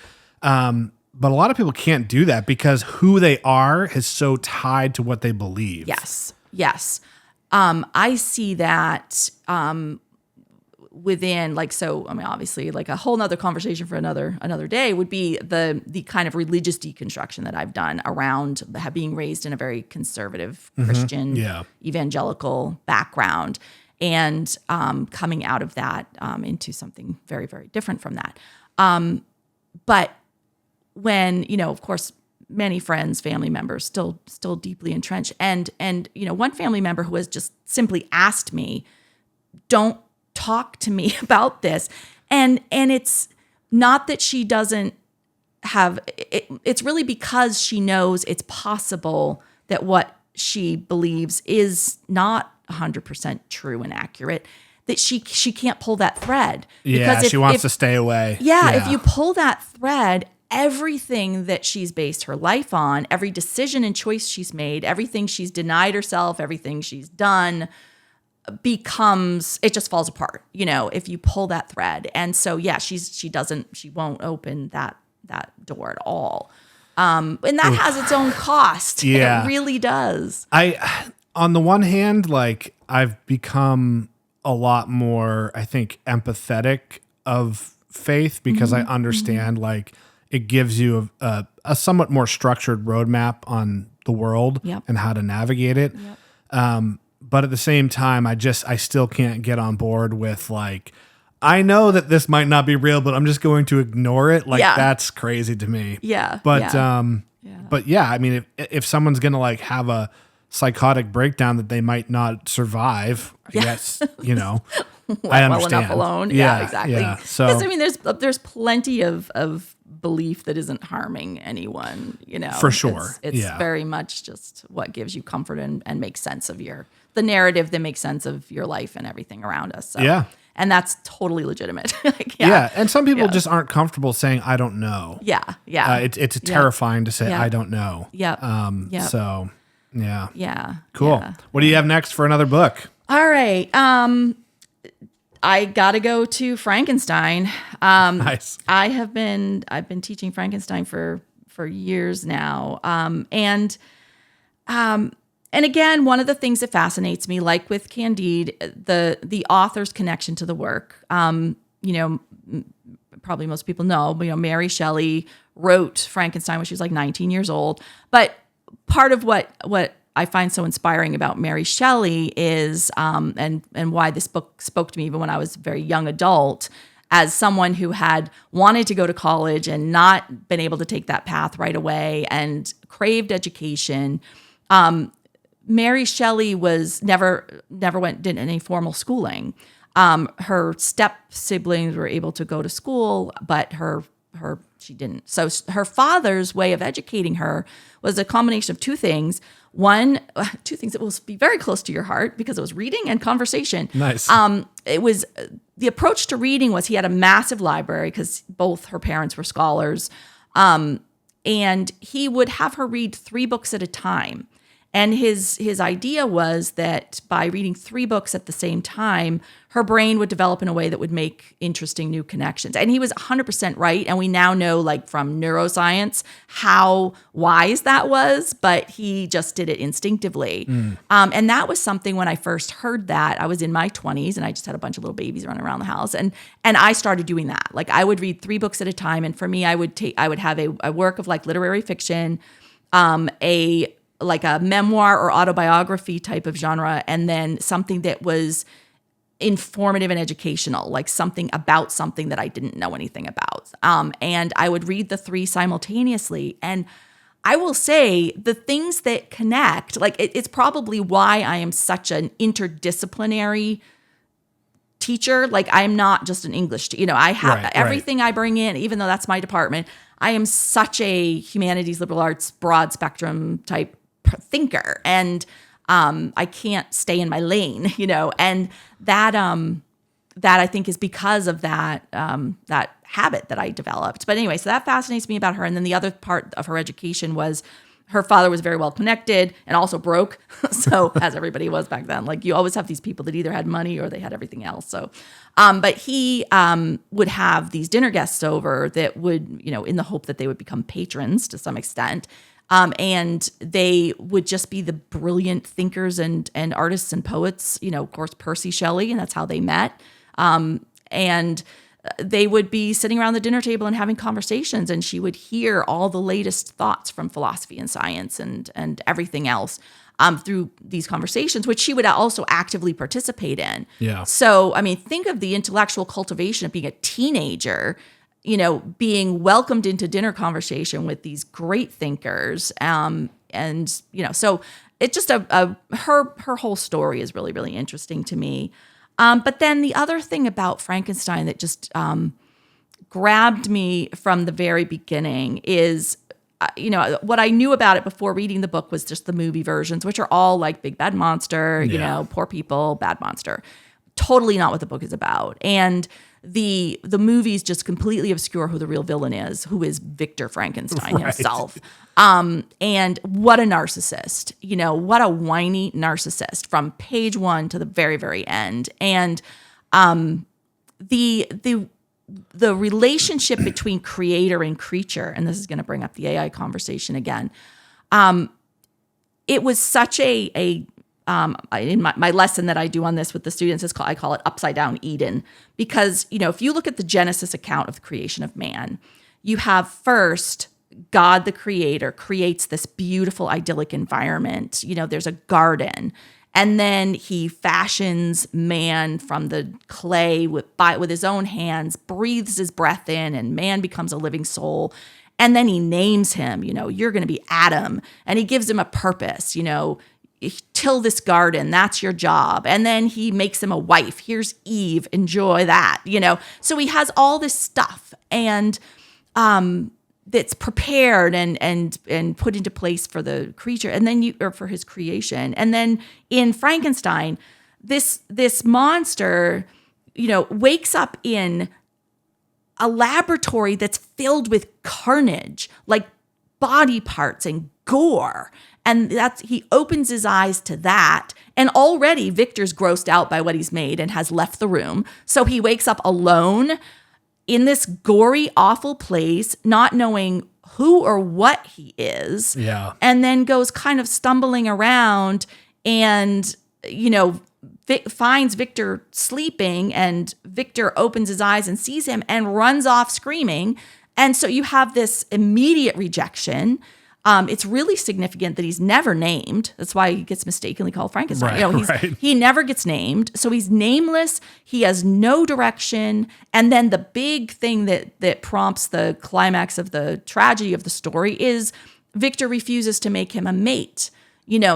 But a lot of people can't do that because who they are is so tied to what they believe. Yes. Yes. I see that within obviously like a whole nother conversation for another day would be the kind of religious deconstruction that I've done around being raised in a very conservative Christian evangelical background and coming out of that into something very, very different from that. But when, of course, many friends, family members still deeply entrenched. And one family member who has just simply asked me, don't talk to me about this. And it's not that she doesn't have, it's really because she knows it's possible that what she believes is not 100% true and accurate, that she can't pull that thread. Yeah, because she wants to stay away. Yeah, if you pull that thread, everything that she's based her life on, every decision and choice she's made, everything she's denied herself, everything she's done it just falls apart, if you pull that thread. And so, she won't open that door at all. And that has its own cost. Yeah. It really does. On the one hand, like I've become a lot more, I think, empathetic of faith because I understand like it gives you a somewhat more structured roadmap on the world and how to navigate it. But at the same time, I still can't get on board with like, I know that this might not be real, but I'm just going to ignore it. Like that's crazy to me. Yeah. But I mean, if someone's going to like have a psychotic breakdown that they might not survive, yes, I understand. Well enough alone. Yeah, exactly. Yeah. So, because I mean, there's plenty of belief that isn't harming anyone, For sure. It's very much just what gives you comfort and makes sense of the narrative that makes sense of your life and everything around us. So, and that's totally legitimate. And some people just aren't comfortable saying, I don't know. It's terrifying to say, I don't know. So, cool. Yeah. What do you have next for another book? All right. I got to go to Frankenstein. Nice. I've been teaching Frankenstein for years now. And again, one of the things that fascinates me, like with Candide, the author's connection to the work. Probably most people know, Mary Shelley wrote Frankenstein when she was like 19 years old. But part of what I find so inspiring about Mary Shelley is, and why this book spoke to me even when I was a very young adult, as someone who had wanted to go to college and not been able to take that path right away and craved education. Mary Shelley was never did any formal schooling. Her step siblings were able to go to school, but she didn't. So her father's way of educating her was a combination of two things. Two things that will be very close to your heart because it was reading and conversation. Nice. It was the approach to reading was he had a massive library because both her parents were scholars, and he would have her read 3 books at a time. And his idea was that by reading 3 books at the same time, her brain would develop in a way that would make interesting new connections. And he was 100% right. And we now know, like from neuroscience, how wise that was, but he just did it instinctively. And that was something when I first heard that, I was in my 20s and I just had a bunch of little babies running around the house. And I started doing that. Like I would read 3 books at a time. And for me, I would have a work of like literary fiction, like a memoir or autobiography type of genre, and then something that was informative and educational, like something about something that I didn't know anything about. And I would read the 3 simultaneously. And I will say the things that connect, like it's probably why I am such an interdisciplinary teacher. Like I'm not just an English, I have everything I bring in, even though that's my department. I am such a humanities, liberal arts, broad spectrum type thinker, and I can't stay in my lane, and that I think is because of that habit that I developed. But anyway, so that fascinates me about her. And then the other part of her education was her father was very well connected and also broke. So as everybody was back then, like you always have these people that either had money or they had everything else. So, but he would have these dinner guests over that would, in the hope that they would become patrons to some extent. And they would just be the brilliant thinkers and artists and poets, of course, Percy Shelley, and that's how they met. And they would be sitting around the dinner table and having conversations, and she would hear all the latest thoughts from philosophy and science and everything else through these conversations, which she would also actively participate in. Yeah. So, I mean, think of the intellectual cultivation of being a teenager, being welcomed into dinner conversation with these great thinkers. So it's just her whole story is really, really interesting to me. But then the other thing about Frankenstein that just grabbed me from the very beginning is, what I knew about it before reading the book was just the movie versions, which are all like big bad monster, poor people, bad monster. Totally not what the book is about. And the movies just completely obscure who the real villain is, who is Victor Frankenstein himself. And what a narcissist, what a whiny narcissist from page 1 to the very, very end. And the relationship between creator and creature, and this is going to bring up the AI conversation again. It was such in my lesson that I do on this with the students, I call it upside down Eden, because, if you look at the Genesis account of the creation of man, you have first God, the creator, creates this beautiful idyllic environment. There's a garden, and then he fashions man from the clay with his own hands, breathes his breath in, and man becomes a living soul. And then he names him, you're going to be Adam, and he gives him a purpose, till this garden, that's your job. And then he makes him a wife. Here's Eve, enjoy that, So he has all this stuff, and that's prepared and put into place for the creature, and then for his creation. And then in Frankenstein, this monster, wakes up in a laboratory that's filled with carnage, like body parts and gore. And he opens his eyes to that. And already Victor's grossed out by what he's made and has left the room. So he wakes up alone in this gory, awful place, not knowing who or what he is. Yeah. And then goes kind of stumbling around and, finds Victor sleeping, and Victor opens his eyes and sees him and runs off screaming. And so you have this immediate rejection. It's really significant that he's never named. That's why he gets mistakenly called Frankenstein. He never gets named. So he's nameless. He has no direction. And then the big thing that prompts the climax of the tragedy of the story is Victor refuses to make him a mate.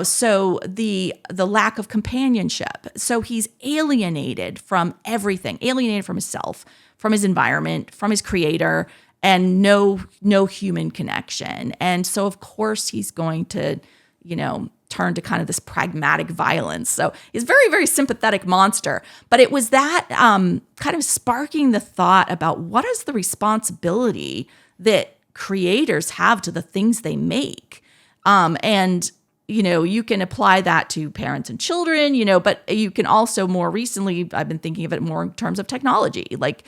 So the lack of companionship. So he's alienated from everything, alienated from himself, from his environment, from his creator, and no human connection. And so, of course, he's going to, turn to kind of this pragmatic violence. So he's a very, very sympathetic monster. But it was that kind of sparking the thought about what is the responsibility that creators have to the things they make. And you can apply that to parents and children, but you can also more recently, I've been thinking of it more in terms of technology. Like,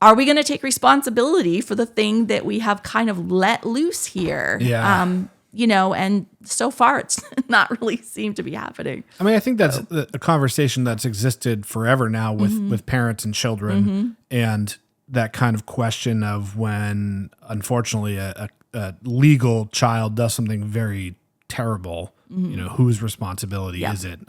are we going to take responsibility for the thing that we have kind of let loose here? Yeah. And so far it's not really seemed to be happening. I mean, I think that's a conversation that's existed forever now with parents and children, and that kind of question of when, unfortunately, a legal child does something very terrible, whose responsibility is it?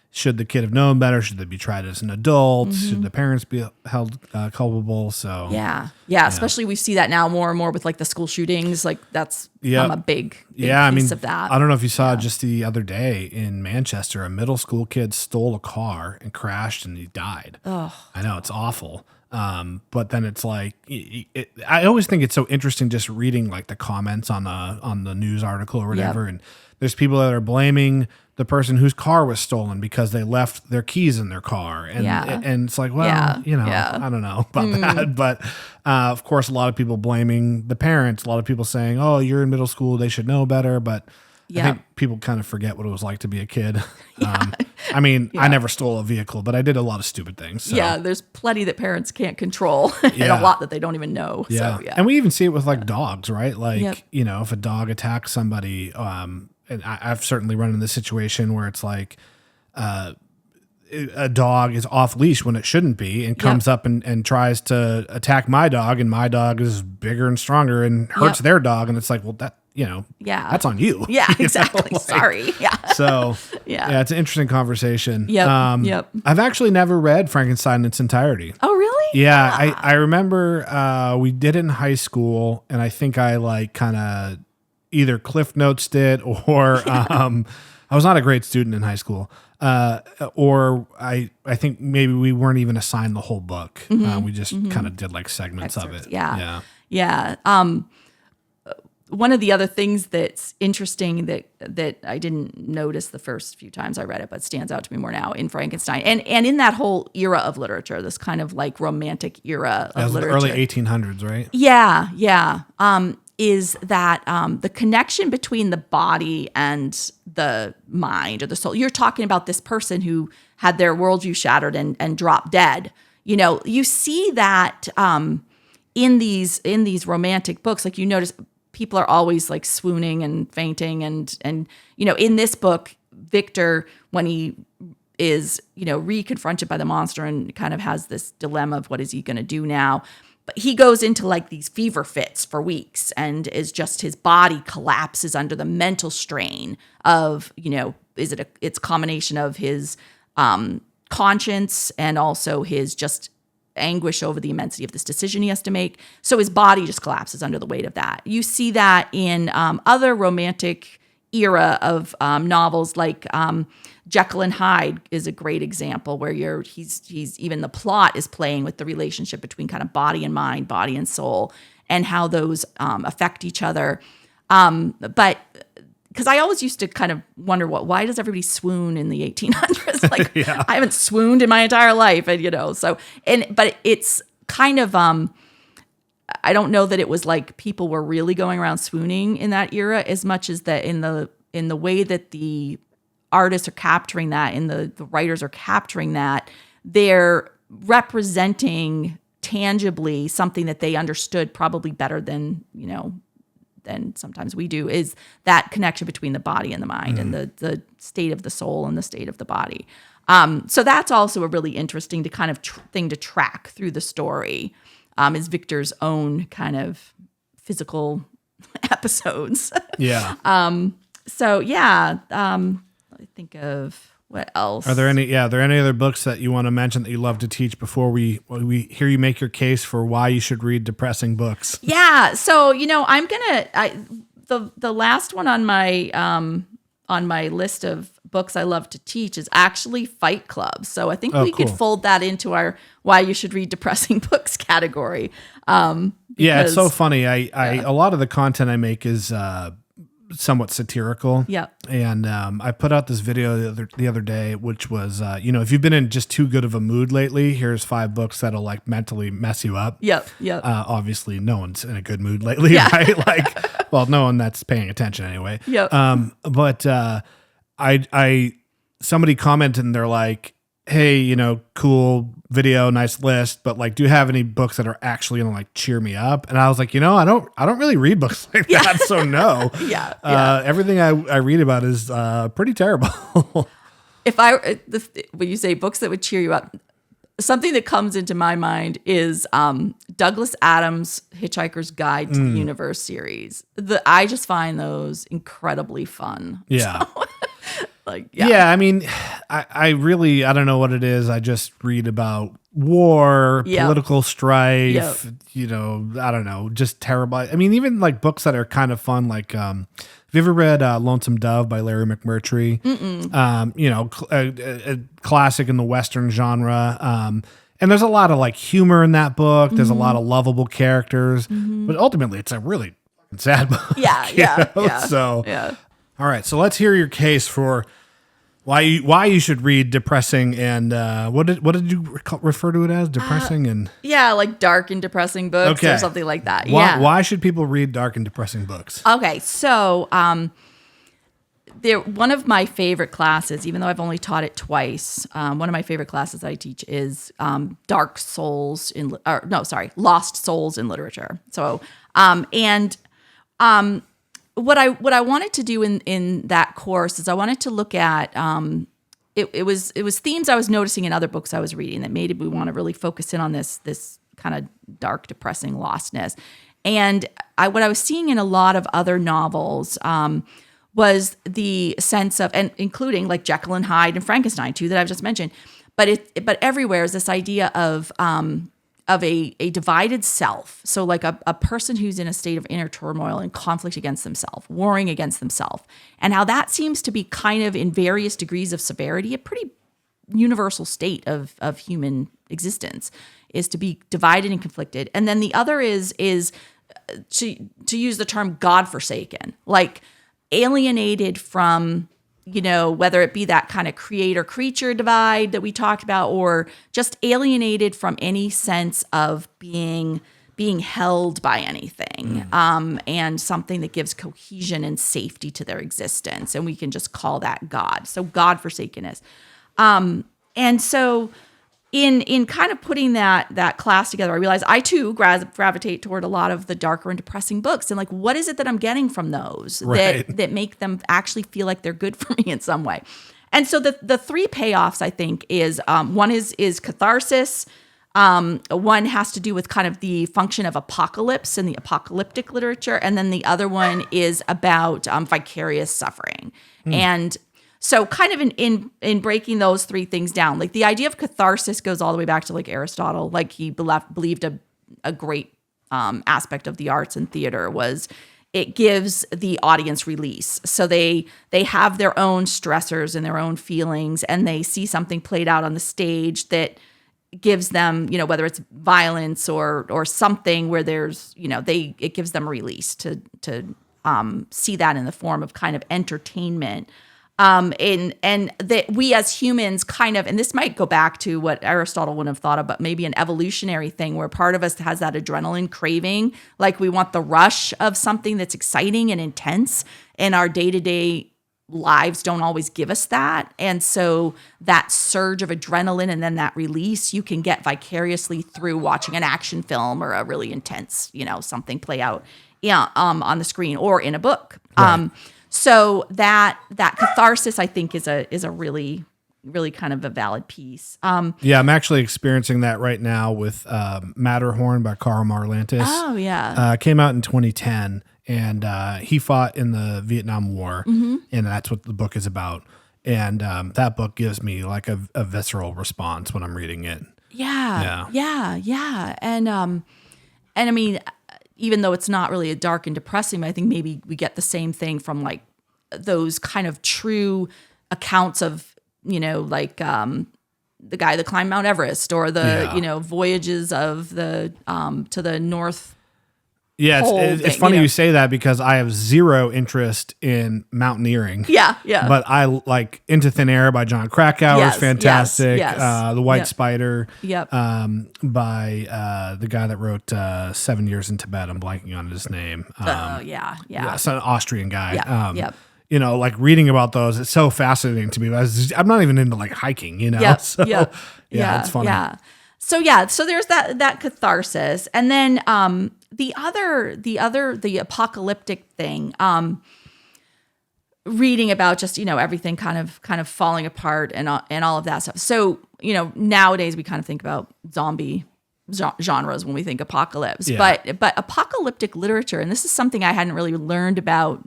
Should the kid have known better? Should they be tried as an adult? Should the parents be held culpable? So yeah. Especially we see that now more and more with like the school shootings. Like that's become a big piece of that. I don't know if you saw just the other day in Manchester, a middle school kid stole a car and crashed and he died. Oh, I know, it's awful. But then it's like, I always think it's so interesting just reading like the comments on the news article or whatever. And there's people that are blaming the person whose car was stolen because they left their keys in their car. And it's like, well, I don't know about that. But, of course, a lot of people blaming the parents, a lot of people saying, oh, you're in middle school, they should know better. But I think people kind of forget what it was like to be a kid. I mean, I never stole a vehicle, but I did a lot of stupid things. So. Yeah, there's plenty that parents can't control and a lot that they don't even know. Yeah. So, And we even see it with like dogs, right? Like, if a dog attacks somebody, and I've certainly run into this situation where it's like a dog is off leash when it shouldn't be and comes up and tries to attack my dog, and my dog is bigger and stronger and hurts their dog. And it's like, well, that, that's on you. Yeah, exactly. Like, sorry. Yeah. So, it's an interesting conversation. Yep. I've actually never read Frankenstein in its entirety. Oh, really? Yeah. I remember we did it in high school, and I think I like kind of either Cliff Notes it or I was not a great student in high school. Or I think maybe we weren't even assigned the whole book. We just kind of did like segments of it. Yeah. One of the other things that's interesting that I didn't notice the first few times I read it, but stands out to me more now in Frankenstein and in that whole era of literature, this kind of like romantic era of literature. Early 1800s, right? Yeah. Is that the connection between the body and the mind or the soul. You're talking about this person who had their worldview shattered and dropped dead. You see that in these romantic books. Like, you notice people are always like swooning and fainting. And in this book, Victor, when he is, re-confronted by the monster and kind of has this dilemma of what is he going to do now, but he goes into like these fever fits for weeks and is just, his body collapses under the mental strain of, it's a combination of his conscience and also his just anguish over the immensity of this decision he has to make. So his body just collapses under the weight of that. You see that in other romantic era of novels, like Jekyll and Hyde is a great example where he's even the plot is playing with the relationship between kind of body and mind, body and soul, and how those affect each other. But because I always used to kind of wonder why does everybody swoon in the 1800s? Like, I haven't swooned in my entire life, and but it's kind of I don't know that it was like people were really going around swooning in that era as much as that in the way that the artists are capturing that and the writers are capturing that, they're representing tangibly something that they understood probably better than sometimes we do, is that connection between the body and the mind and the state of the soul and the state of the body. So that's also a really interesting to kind of thing to track through the story, is Victor's own kind of physical episodes. I think of what else. Are there any other books that you want to mention that you love to teach before we hear you make your case for why you should read Depressing Books? Yeah. So, I'm the last one on my list of books I love to teach is actually Fight Club. So I think we could fold that into our why you should read Depressing Books category. It's so funny. A lot of the content I make is somewhat satirical. Yep. And I put out this video the other day, which was, if you've been in just too good of a mood lately, here's 5 books that'll like mentally mess you up. Yep. Obviously, no one's in a good mood lately, right? Like, well, no one that's paying attention anyway. Yep. But somebody commented and they're like, hey, cool video, nice list, but like, do you have any books that are actually gonna like cheer me up? And I was like, I don't really read books like that, so no. Everything I read about is pretty terrible. When you say books that would cheer you up, something that comes into my mind is Douglas Adams' Hitchhiker's Guide to the Universe series. I just find those incredibly fun. Yeah. I mean, I really, I don't know what it is. I just read about war, political strife, I don't know, just terrible. I mean, even like books that are kind of fun, like, have you ever read Lonesome Dove by Larry McMurtry? A classic in the Western genre. And there's a lot of like humor in that book. There's a lot of lovable characters, but ultimately it's a really sad book. So, all right, so let's hear your case for why you should read Depressing and what did you refer to it as? Depressing and like dark and depressing books or something like that. Why should people read dark and depressing books? Okay, so one of my favorite classes, even though I've only taught it twice, one of my favorite classes I teach is Lost Souls in Literature. So what I wanted to do in that course is I wanted to look at it was themes I was noticing in other books I was reading that made me want to really focus in on this kind of dark, depressing lostness. And what I was seeing in a lot of other novels was the sense of, and including like Jekyll and Hyde and Frankenstein too that I've just mentioned, but everywhere is this idea of a divided self. So like a person who's in a state of inner turmoil and conflict against themselves, warring against themselves, and how that seems to be kind of in various degrees of severity, a pretty universal state of human existence is to be divided and conflicted. And then the other is to use the term godforsaken, like alienated from, whether it be that kind of creator-creature divide that we talked about, or just alienated from any sense of being held by anything, and something that gives cohesion and safety to their existence. And we can just call that God. So God-forsakenness. And so in kind of putting that class together, I realized I too gravitate toward a lot of the darker and depressing books. And like, what is it that I'm getting from those that make them actually feel like they're good for me in some way? And so the 3 payoffs, I think, is one is catharsis. One has to do with kind of the function of apocalypse and the apocalyptic literature. And then the other one is about vicarious suffering. And so kind of in breaking those 3 things down, like the idea of catharsis goes all the way back to like Aristotle. Like he believed a great aspect of the arts and theater was it gives the audience release. So they have their own stressors and their own feelings, and they see something played out on the stage that gives them, whether it's violence or something where there's, it gives them a release to see that in the form of kind of entertainment. And that we as humans kind of, and this might go back to what Aristotle wouldn't have thought of, but maybe an evolutionary thing where part of us has that adrenaline craving, like we want the rush of something that's exciting and intense, and our day-to-day lives don't always give us that. And so that surge of adrenaline and then that release you can get vicariously through watching an action film or a really intense, something play out on the screen or in a book. Right. So that catharsis, I think, is a really, really kind of a valid piece. I'm actually experiencing that right now with Matterhorn by Karl Marlantes. Oh, yeah. Came out in 2010, and he fought in the Vietnam War, and that's what the book is about. And that book gives me like a visceral response when I'm reading it. Yeah. And I mean, even though it's not really a dark and depressing, I think maybe we get the same thing from like those kind of true accounts of, like the guy that climbed Mount Everest or the, voyages of the to the North Yeah, whole it's thing, funny you say that because I have zero interest in mountaineering. Yeah. But I like Into Thin Air by John Krakauer is fantastic. Yes. The White Spider Yep. by the guy that wrote 7 Years in Tibet. I'm blanking on his name. Yeah. It's an Austrian guy. Yep. You know, like reading about those, it's so fascinating to me. I'm not even into like hiking, you know? Yep. So, Yep. yeah, it's funny. Yeah. So there's that catharsis. And then the apocalyptic thing, reading about just, everything kind of falling apart and all of that stuff. So, nowadays we kind of think about zombie genres when we think apocalypse, but apocalyptic literature, and this is something I hadn't really learned about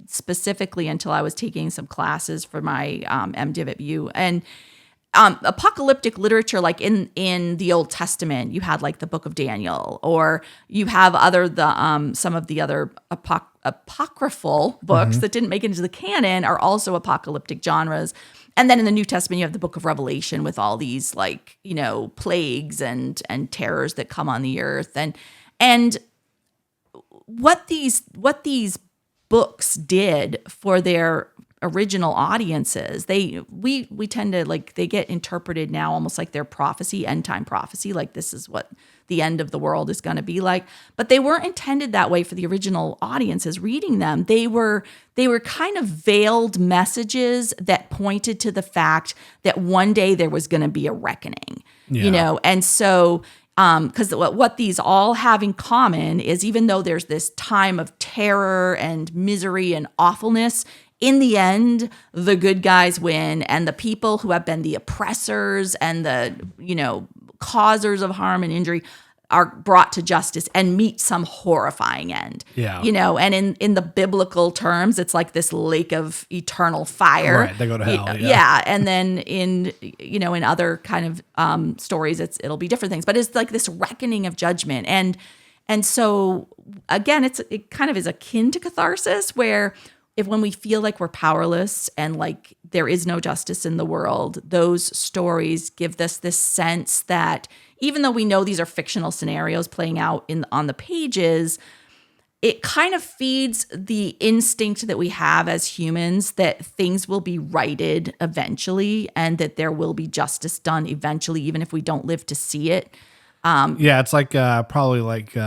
specifically until I was taking some classes for my MDiv at BU. And apocalyptic literature, like in the Old Testament, you had like the Book of Daniel, or you have some of the other apocryphal books that didn't make it into the canon are also apocalyptic genres. And then in the New Testament, you have the Book of Revelation with all these like, plagues and terrors that come on the earth. And what these books did for their original audiences, we tend to like, they get interpreted now almost like they're prophecy, end time prophecy, like this is what the end of the world is going to be like. But they weren't intended that way for the original audiences reading them. They were kind of veiled messages that pointed to the fact that one day there was going to be a reckoning, and so because what these all have in common is, even though there's this time of terror and misery and awfulness, in the end, the good guys win, and the people who have been the oppressors and the, causers of harm and injury are brought to justice and meet some horrifying end. Yeah. And in the biblical terms, it's like this lake of eternal fire. Right, they go to hell. Yeah. And then in other kind of stories, it'll be different things, but it's like this reckoning of judgment. And so again, it kind of is akin to catharsis, where when we feel like we're powerless and like there is no justice in the world, those stories give us this sense that even though we know these are fictional scenarios playing out on the pages, it kind of feeds the instinct that we have as humans that things will be righted eventually and that there will be justice done eventually, even if we don't live to see it. It's like probably like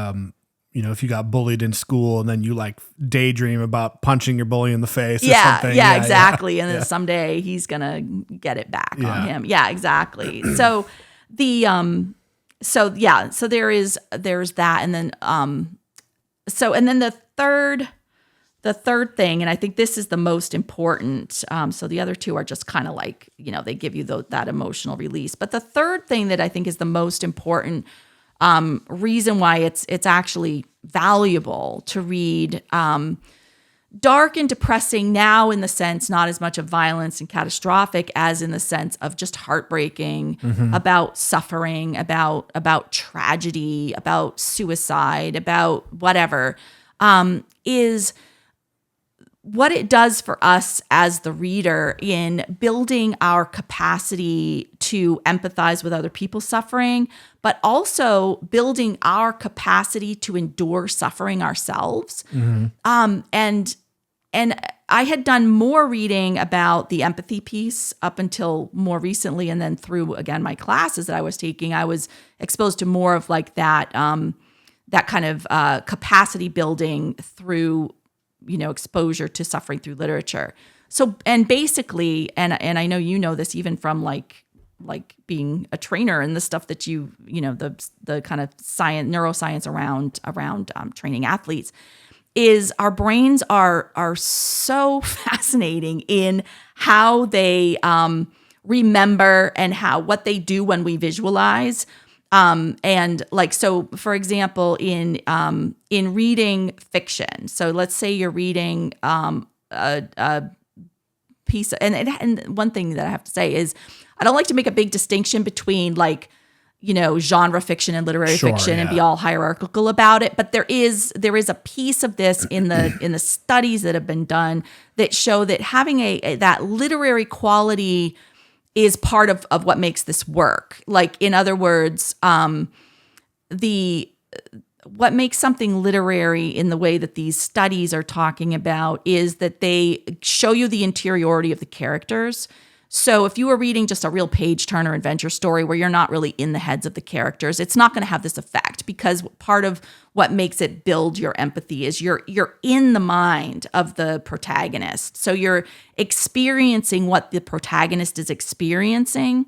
if you got bullied in school and then you like daydream about punching your bully in the face or something. Yeah, exactly. And then someday he's going to get it back on him. Yeah, exactly. So there's that. And then, and then the third thing, and I think this is the most important. So the other two are just kind of like, they give you that emotional release. But the third thing that I think is the most important reason why it's actually valuable to read dark and depressing now, in the sense not as much of violence and catastrophic as in the sense of just heartbreaking, about suffering, about tragedy, about suicide, about whatever, is what it does for us as the reader in building our capacity to empathize with other people's suffering, but also building our capacity to endure suffering ourselves. And I had done more reading about the empathy piece up until more recently, and then through, again, my classes that I was taking, I was exposed to more of like that kind of capacity building through exposure to suffering through literature. So, and basically, and I know this even from like being a trainer and the stuff that the kind of neuroscience around training athletes, is our brains are so fascinating in how they remember and what they do when we visualize. And like, so for example, in reading fiction, so let's say you're reading a piece, and one thing that I have to say is I don't like to make a big distinction between like, genre fiction and literary fiction and be all hierarchical about it. But there is a piece of this in the studies that have been done that show that having that literary quality is part of what makes this work. Like, in other words, what makes something literary in the way that these studies are talking about is that they show you the interiority of the characters. So if you were reading just a real page-turner adventure story where you're not really in the heads of the characters, it's not going to have this effect, because part of what makes it build your empathy is you're in the mind of the protagonist. So you're experiencing what the protagonist is experiencing.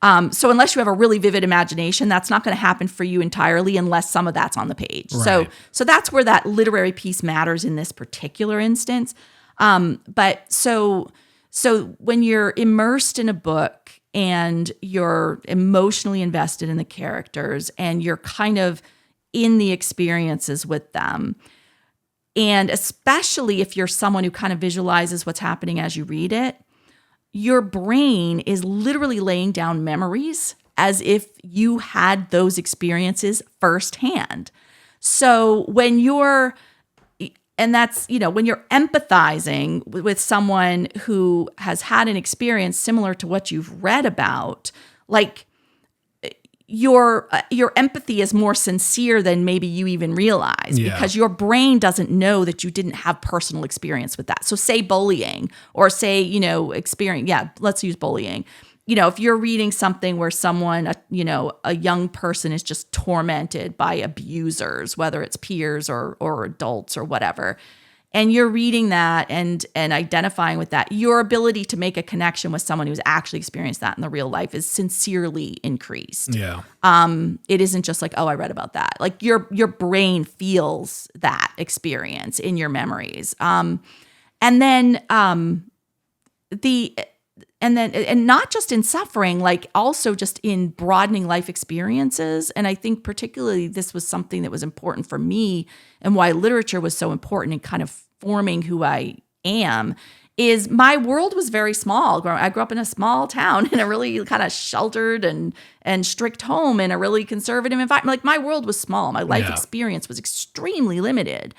So unless you have a really vivid imagination, that's not going to happen for you entirely unless some of that's on the page. Right. So that's where that literary piece matters in this particular instance. So when you're immersed in a book and you're emotionally invested in the characters and you're kind of in the experiences with them, and especially if you're someone who kind of visualizes what's happening as you read it, your brain is literally laying down memories as if you had those experiences firsthand. So when you're when you're empathizing with someone who has had an experience similar to what you've read about, like your empathy is more sincere than maybe you even realize, because your brain doesn't know that you didn't have personal experience with that. So say bullying, or say, experience. Yeah, let's use bullying. If you're reading something where someone, a young person is just tormented by abusers, whether it's peers or adults or whatever, and you're reading that and identifying with that, your ability to make a connection with someone who's actually experienced that in the real life is sincerely increased. Yeah. It isn't just like, oh, I read about that. Like your brain feels that experience in your memories. And not just in suffering, like also just in broadening life experiences. And I think particularly this was something that was important for me, and why literature was so important in kind of forming who I am, is my world was very small. I grew up in a small town in a really kind of sheltered and strict home in a really conservative environment. Like my world was small. My life experience was extremely limited.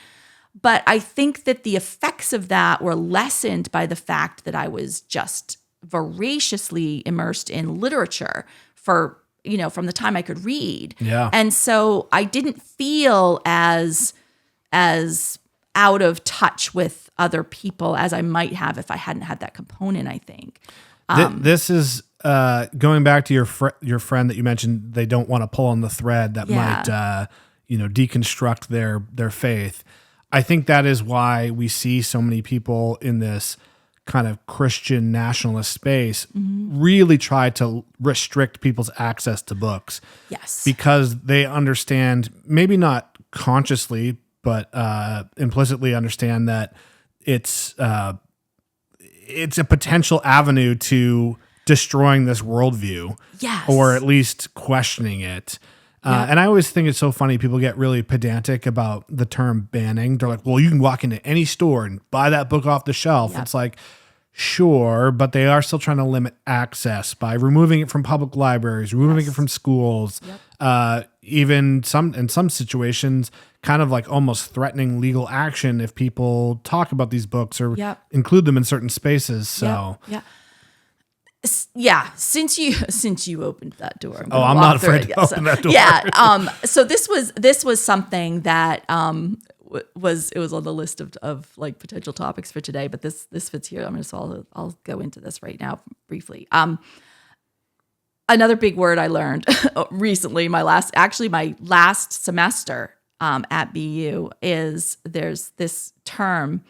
But I think that the effects of that were lessened by the fact that I was just voraciously immersed in literature for, from the time I could read. Yeah. And so I didn't feel as out of touch with other people as I might have if I hadn't had that component, I think. This is going back to your friend that you mentioned, they don't want to pull on the thread that might deconstruct their faith. I think that is why we see so many people in this kind of Christian nationalist space really try to restrict people's access to books. Yes. Because they understand, maybe not consciously, but implicitly understand that it's a potential avenue to destroying this worldview. Yes. Or at least questioning it. And I always think it's so funny. People get really pedantic about the term banning. They're like, well, you can walk into any store and buy that book off the shelf. Yep. It's like, sure, but they are still trying to limit access by removing it from public libraries, removing it from schools, even in some situations, kind of like almost threatening legal action if people talk about these books or include them in certain spaces. So yeah, since you opened that door, I'm not afraid to open that door. Yeah. So this was something that was on the list of like potential topics for today, but this fits here. I'll go into this right now briefly. Another big word I learned recently, my last semester at BU, is there's this term,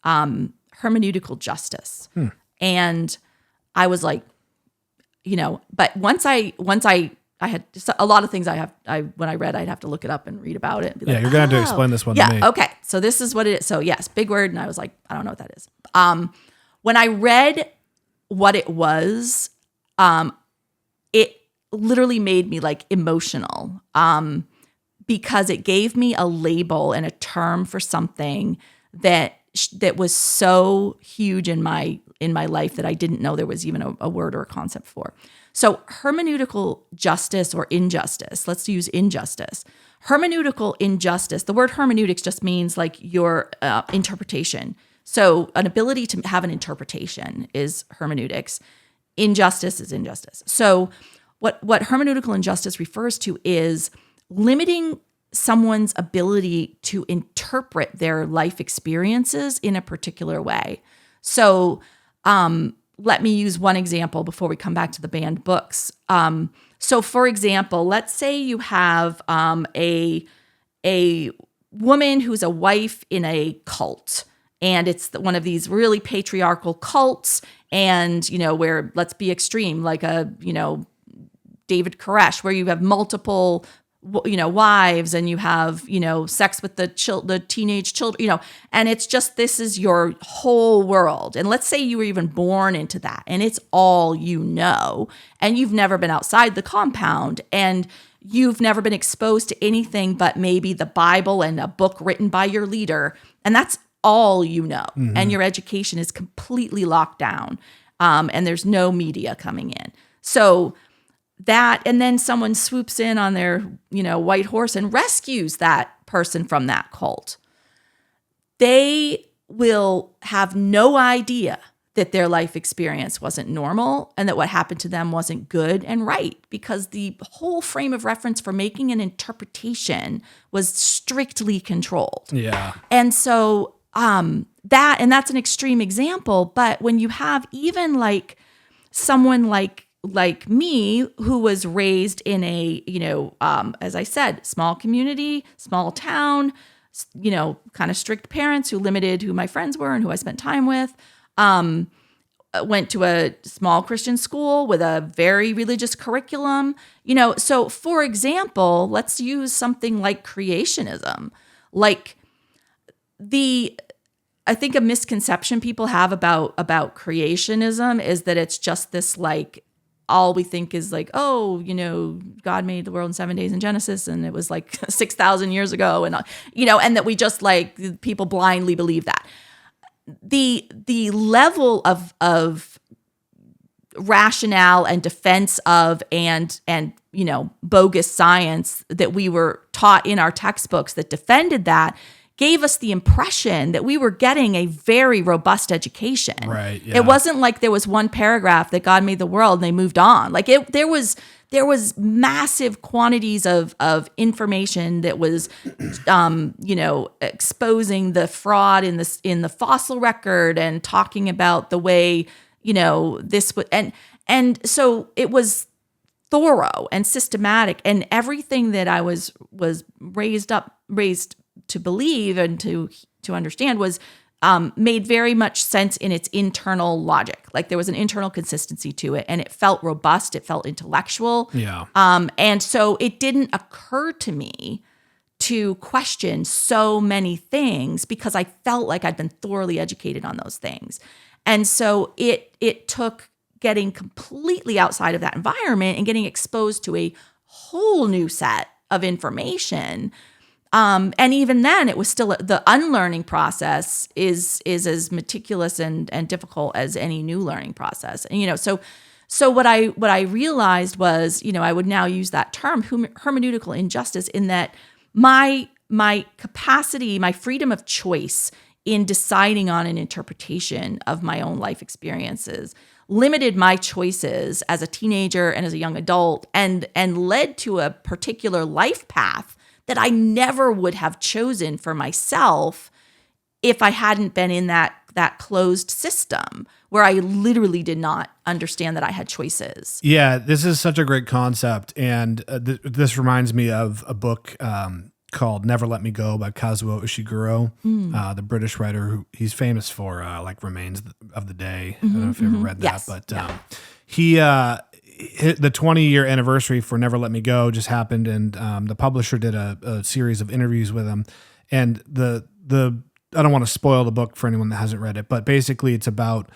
hermeneutical justice, and I was like, but once I had a lot of things when I read, I'd have to look it up and read about it. And be you're going to have to explain this one to me. Okay. So this is what it is. So yes, big word. And I was like, I don't know what that is. When I read what it was, it literally made me like emotional, because it gave me a label and a term for something that was so huge in my life that I didn't know there was even a word or a concept for. So hermeneutical justice or injustice, let's use injustice. Hermeneutical injustice, the word hermeneutics just means like your interpretation. So an ability to have an interpretation is hermeneutics. Injustice is injustice. So what hermeneutical injustice refers to is limiting someone's ability to interpret their life experiences in a particular way. So let me use one example before we come back to the banned books. So for example, let's say you have a woman who's a wife in a cult, and it's one of these really patriarchal cults, and, where, let's be extreme, like David Koresh, where you have multiple, wives, and you have, sex with the teenage children, and it's just, this is your whole world. And let's say you were even born into that, and it's all and you've never been outside the compound, and you've never been exposed to anything but maybe the Bible and a book written by your leader, and that's all Mm-hmm. and your education is completely locked down, and there's no media coming in. So that, and then someone swoops in on their, white horse and rescues that person from that cult. They will have no idea that their life experience wasn't normal and that what happened to them wasn't good and right, because the whole frame of reference for making an interpretation was strictly controlled. Yeah. And so that's an extreme example, but when you have even like someone like me, who was raised in a, as I said, small community, small town, kind of strict parents who limited who my friends were and who I spent time with, went to a small Christian school with a very religious curriculum, so for example, let's use something like creationism. Like I think a misconception people have about creationism is that it's just this, like, all we think is like, oh, God made the world in 7 days in Genesis, and it was like 6,000 years ago, and and that we just, like, people blindly believe that. The level of rationale and defense of and bogus science that we were taught in our textbooks that defended that gave us the impression that we were getting a very robust education. Right. Yeah. It wasn't like there was one paragraph that God made the world and they moved on. Like there was massive quantities of information that was, exposing the fraud in the fossil record and talking about the way, this would, and so it was thorough and systematic, and everything that I was raised to believe and to understand was made very much sense in its internal logic. Like there was an internal consistency to it, and it felt robust. It felt intellectual. Yeah. And so it didn't occur to me to question so many things because I felt like I'd been thoroughly educated on those things. And so it took getting completely outside of that environment and getting exposed to a whole new set of information. And even then, it was still the unlearning process is as meticulous and difficult as any new learning process. And so what I realized was, I would now use that term hermeneutical injustice in that my capacity, my freedom of choice in deciding on an interpretation of my own life experiences limited my choices as a teenager and as a young adult, and led to a particular life path that I never would have chosen for myself if I hadn't been in that closed system where I literally did not understand that I had choices. Yeah, this is such a great concept. And this reminds me of a book called Never Let Me Go by Kazuo Ishiguro, the British writer who he's famous for like Remains of the Day. I don't know if you ever read that, but he the 20-year anniversary for Never Let Me Go just happened, and the publisher did a series of interviews with him. And the I don't want to spoil the book for anyone that hasn't read it, but basically it's about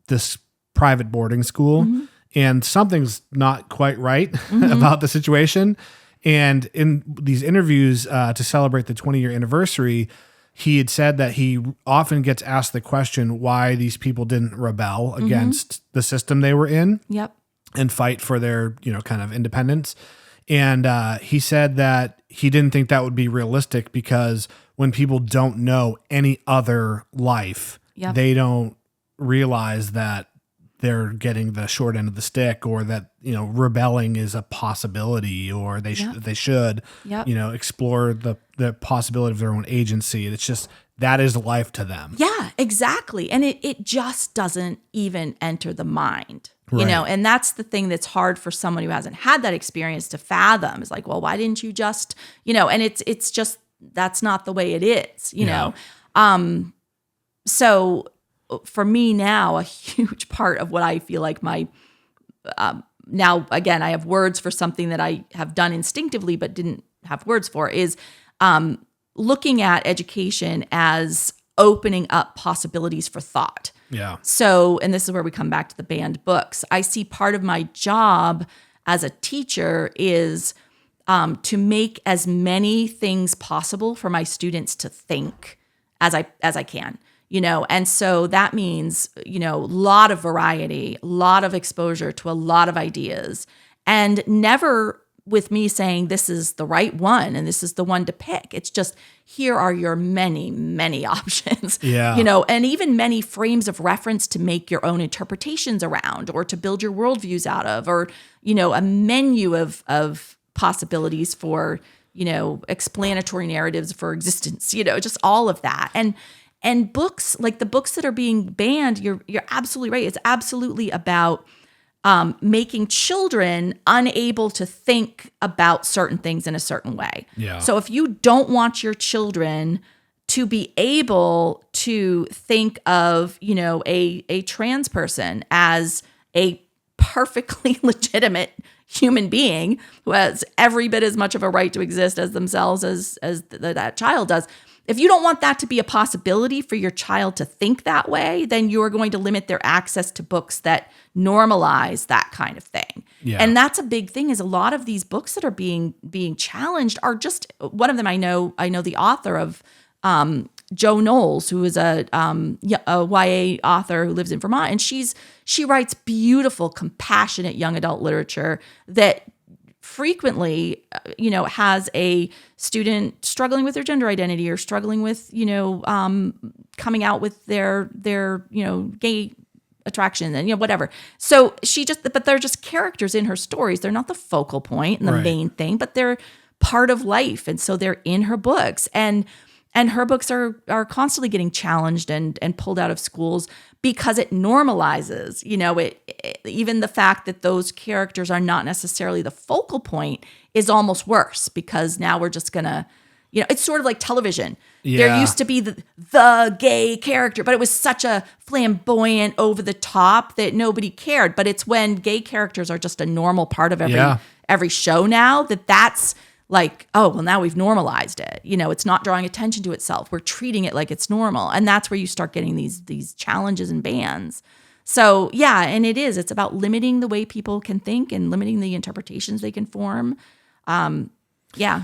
this private boarding school, and something's not quite right about the situation. And in these interviews to celebrate the 20-year anniversary, he had said that he often gets asked the question why these people didn't rebel against the system they were in. Yep. And fight for their, kind of independence. And he said that he didn't think that would be realistic because when people don't know any other life, they don't realize that they're getting the short end of the stick, or that, rebelling is a possibility, or they should, explore the possibility of their own agency. It's just, that is life to them. Yeah, exactly. And it just doesn't even enter the mind, Right. and that's the thing that's hard for someone who hasn't had that experience to fathom. It's like, well, why didn't you just, and it's just, that's not the way it is, know? So for me now, a huge part of what I feel like my, now again, I have words for something that I have done instinctively, but didn't have words for, is looking at education as opening up possibilities for thought. Yeah. So, and this is where we come back to the banned books. I see part of my job as a teacher is to make as many things possible for my students to think as I can, and so that means, lot of variety, a lot of exposure to a lot of ideas, and never with me saying this is the right one and this is the one to pick. It's just, here are your many, many options, and even many frames of reference to make your own interpretations around, or to build your worldviews out of, or, a menu of possibilities for, explanatory narratives for existence, just all of that. And books, like the books that are being banned, you're absolutely right. It's absolutely about making children unable to think about certain things in a certain way. Yeah. So if you don't want your children to be able to think of, a trans person as a perfectly legitimate human being who has every bit as much of a right to exist as themselves as that child does. If you don't want that to be a possibility for your child to think that way, then you are going to limit their access to books that normalize that kind of thing. Yeah. And that's a big thing, is a lot of these books that are being challenged are just, one of them I know the author of, Jo Knowles, who is a YA author who lives in Vermont, and she writes beautiful, compassionate young adult literature that frequently, has a student struggling with their gender identity, or struggling with, coming out with their gay attraction, and whatever. So but they're just characters in her stories. They're not the focal point and the main thing, but they're part of life, and so they're in her books. And her books are constantly getting challenged and pulled out of schools because it normalizes, even the fact that those characters are not necessarily the focal point is almost worse, because now we're just gonna, it's sort of like television. Yeah. There used to be the gay character, but it was such a flamboyant, over the top that nobody cared. But it's when gay characters are just a normal part of every show now that's like, oh, well, now we've normalized it. It's not drawing attention to itself. We're treating it like it's normal. And that's where you start getting these challenges and bans. So, yeah, and it's about limiting the way people can think and limiting the interpretations they can form. Yeah.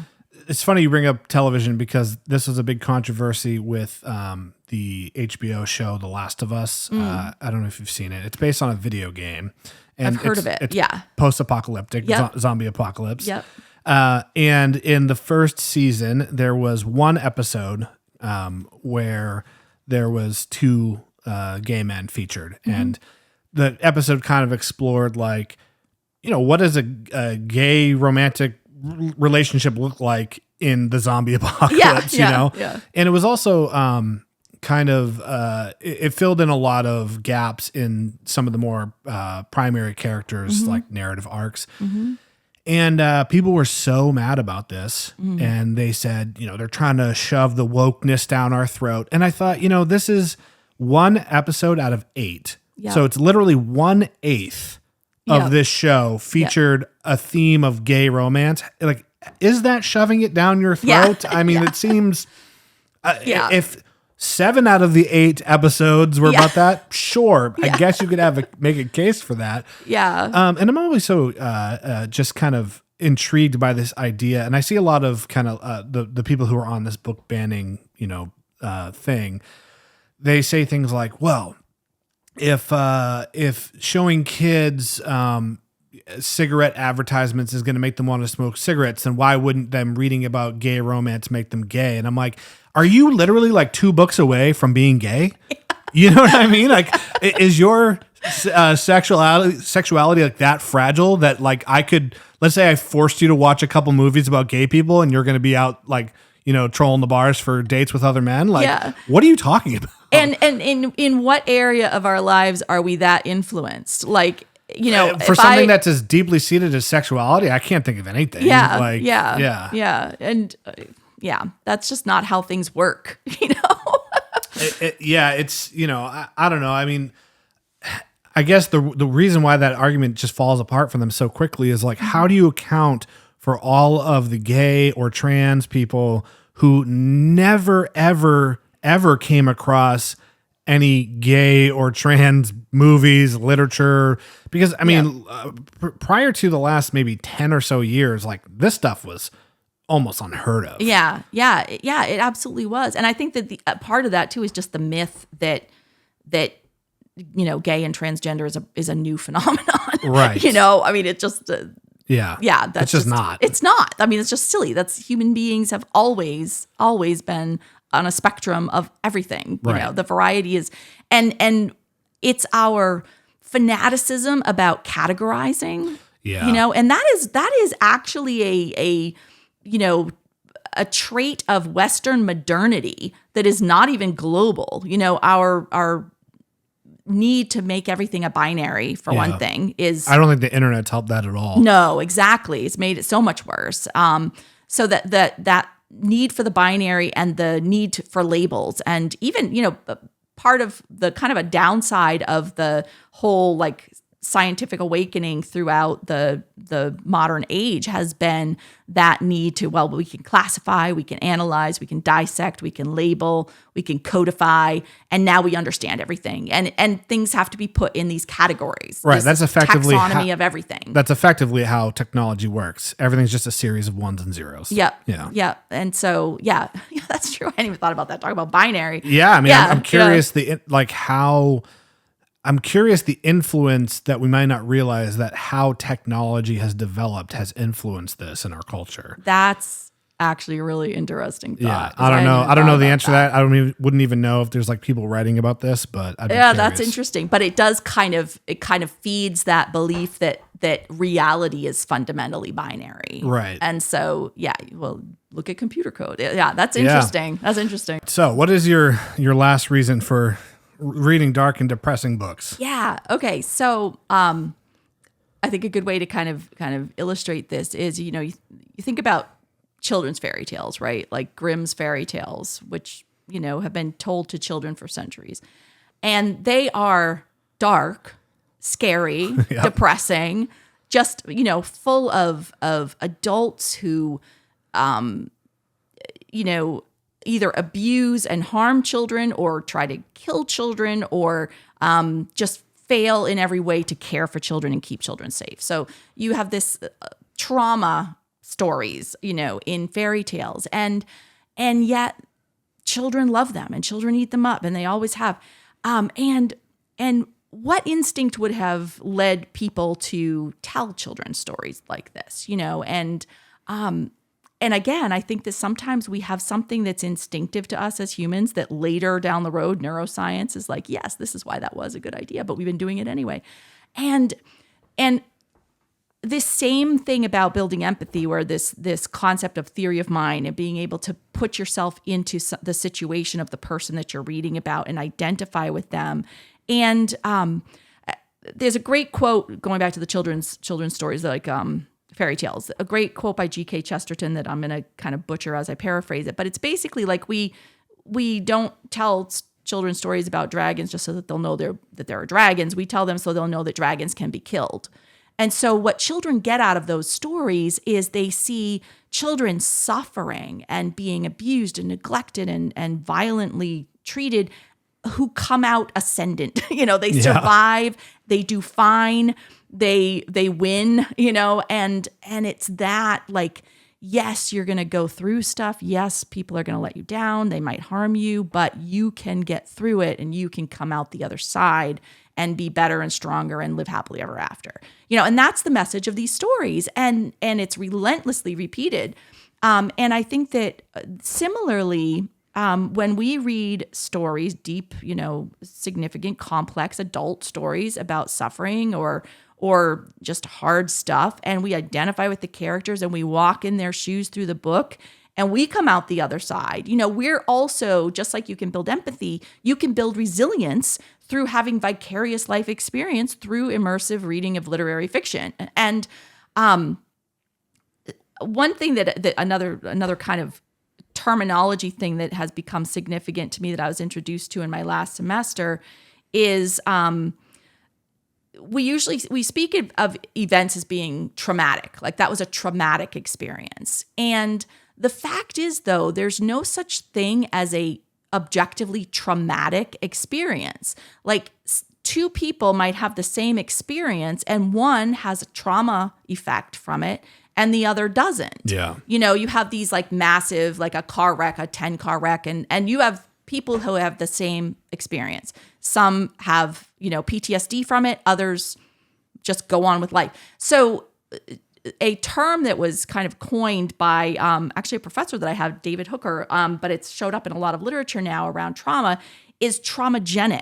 It's funny you bring up television, because this was a big controversy with the HBO show, The Last of Us. I don't know if you've seen it. It's based on a video game. And I've heard of it, it's yeah. Post-apocalyptic, zombie apocalypse. Yep. And in the first season, there was one episode where there was two gay men featured. Mm-hmm. And the episode kind of explored, like, what does a gay romantic relationship look like in the zombie apocalypse, Yeah. And it was also kind of, it filled in a lot of gaps in some of the more primary characters, like narrative arcs. Mm-hmm. And people were so mad about this, and they said, they're trying to shove the wokeness down our throat. And I thought, this is one episode out of 8. Yeah. So it's literally 1/8 of this show featured a theme of gay romance. Like, is that shoving it down your throat? Yeah. I mean, it seems, if 7 out of the 8 episodes were about that, sure. I guess you could make a case for that. Yeah. And I'm always so just kind of intrigued by this idea. And I see a lot of kind of the people who are on this book banning, thing. They say things like, well, if showing kids cigarette advertisements is going to make them want to smoke cigarettes, then why wouldn't them reading about gay romance make them gay? And I'm like, are you literally like 2 books away from being gay? You know what I mean? Like, is your sexuality like that fragile that like I could, let's say I forced you to watch a couple movies about gay people and you're going to be out like, trolling the bars for dates with other men. Like, what are you talking about? And in what area of our lives are we that influenced? Like, for something that's as deeply seated as sexuality, I can't think of anything. Yeah. And that's just not how things work, It's, I don't know. I mean, I guess the reason why that argument just falls apart for them so quickly is like, how do you account for all of the gay or trans people who never, ever, ever came across any gay or trans movies, literature? Because, I mean, prior to the last maybe 10 or so years, like this stuff was almost unheard of. Yeah, it absolutely was. And I think that the part of that too is just the myth that gay and transgender is a new phenomenon. Right. I mean, it just that's it's just not. It's not. I mean, it's just silly. Human beings have always been on a spectrum of everything. Right. The variety is, and it's our fanaticism about categorizing. Yeah. And that is actually a trait of Western modernity that is not even global. Our need to make everything a binary, for one thing, is... I don't think the internet's helped that at all. No, exactly. It's made it so much worse. So that need for the binary and the need for labels, and even, part of the kind of a downside of the whole like scientific awakening throughout the modern age has been that need to, well, we can classify, we can analyze, we can dissect, we can label, we can codify, and now we understand everything. And things have to be put in these categories. Right. That's effectively taxonomy of everything. That's effectively how technology works. Everything's just a series of ones and zeros. Yep. Yeah. Yep. And so, that's true. I hadn't even thought about that. Talk about binary. Yeah. I mean, I'm curious I'm curious the influence that we might not realize that how technology has developed has influenced this in our culture. That's actually a really interesting thought. Yeah, I don't know. I don't know the answer to that. Wouldn't even know if there's like people writing about this, but I'd be curious. That's interesting. But it does kind of feeds that belief that reality is fundamentally binary. Right. And so, well, look at computer code. Yeah, that's interesting. Yeah. That's interesting. So, what is your last reason for reading dark and depressing books? Yeah. Okay. So, I think a good way to kind of illustrate this is, you think about children's fairy tales, right? Like Grimm's fairy tales, which, have been told to children for centuries. And they are dark, scary, depressing, just, full of adults who, either abuse and harm children or try to kill children or just fail in every way to care for children and keep children safe. So you have this trauma stories, in fairy tales, and yet children love them and children eat them up, and they always have. And what instinct would have led people to tell children stories like this, And again, I think that sometimes we have something that's instinctive to us as humans that later down the road, neuroscience is like, yes, this is why that was a good idea, but we've been doing it anyway. And this same thing about building empathy, where this concept of theory of mind and being able to put yourself into the situation of the person that you're reading about and identify with them. And there's a great quote going back to the children's stories, like fairy tales, a great quote by G.K. Chesterton that I'm going to kind of butcher as I paraphrase it, but it's basically like we don't tell children stories about dragons just so that they'll know that there are dragons. We tell them so they'll know that dragons can be killed. And so what children get out of those stories is they see children suffering and being abused and neglected and violently treated, who come out ascendant. They survive, they do fine, they win, and it's that, like, yes, you're going to go through stuff. Yes, people are going to let you down. They might harm you, but you can get through it and you can come out the other side and be better and stronger and live happily ever after. And that's the message of these stories. And it's relentlessly repeated. And I think that similarly, when we read stories, deep, significant, complex adult stories about suffering or just hard stuff, and we identify with the characters and we walk in their shoes through the book, and we come out the other side. We're also, just like you can build empathy, you can build resilience through having vicarious life experience through immersive reading of literary fiction. And one thing that another kind of terminology thing that has become significant to me that I was introduced to in my last semester is we speak of events as being traumatic, like that was a traumatic experience. And the fact is, though, there's no such thing as a objectively traumatic experience. Like two people might have the same experience and one has a trauma effect from it and the other doesn't. Yeah. You have these like massive, like a car wreck, a 10-car wreck, and you have people who have the same experience. Some have, PTSD from it, others just go on with life. So a term that was kind of coined by actually a professor that I have, David Hooker, but it's showed up in a lot of literature now around trauma, is traumagenic.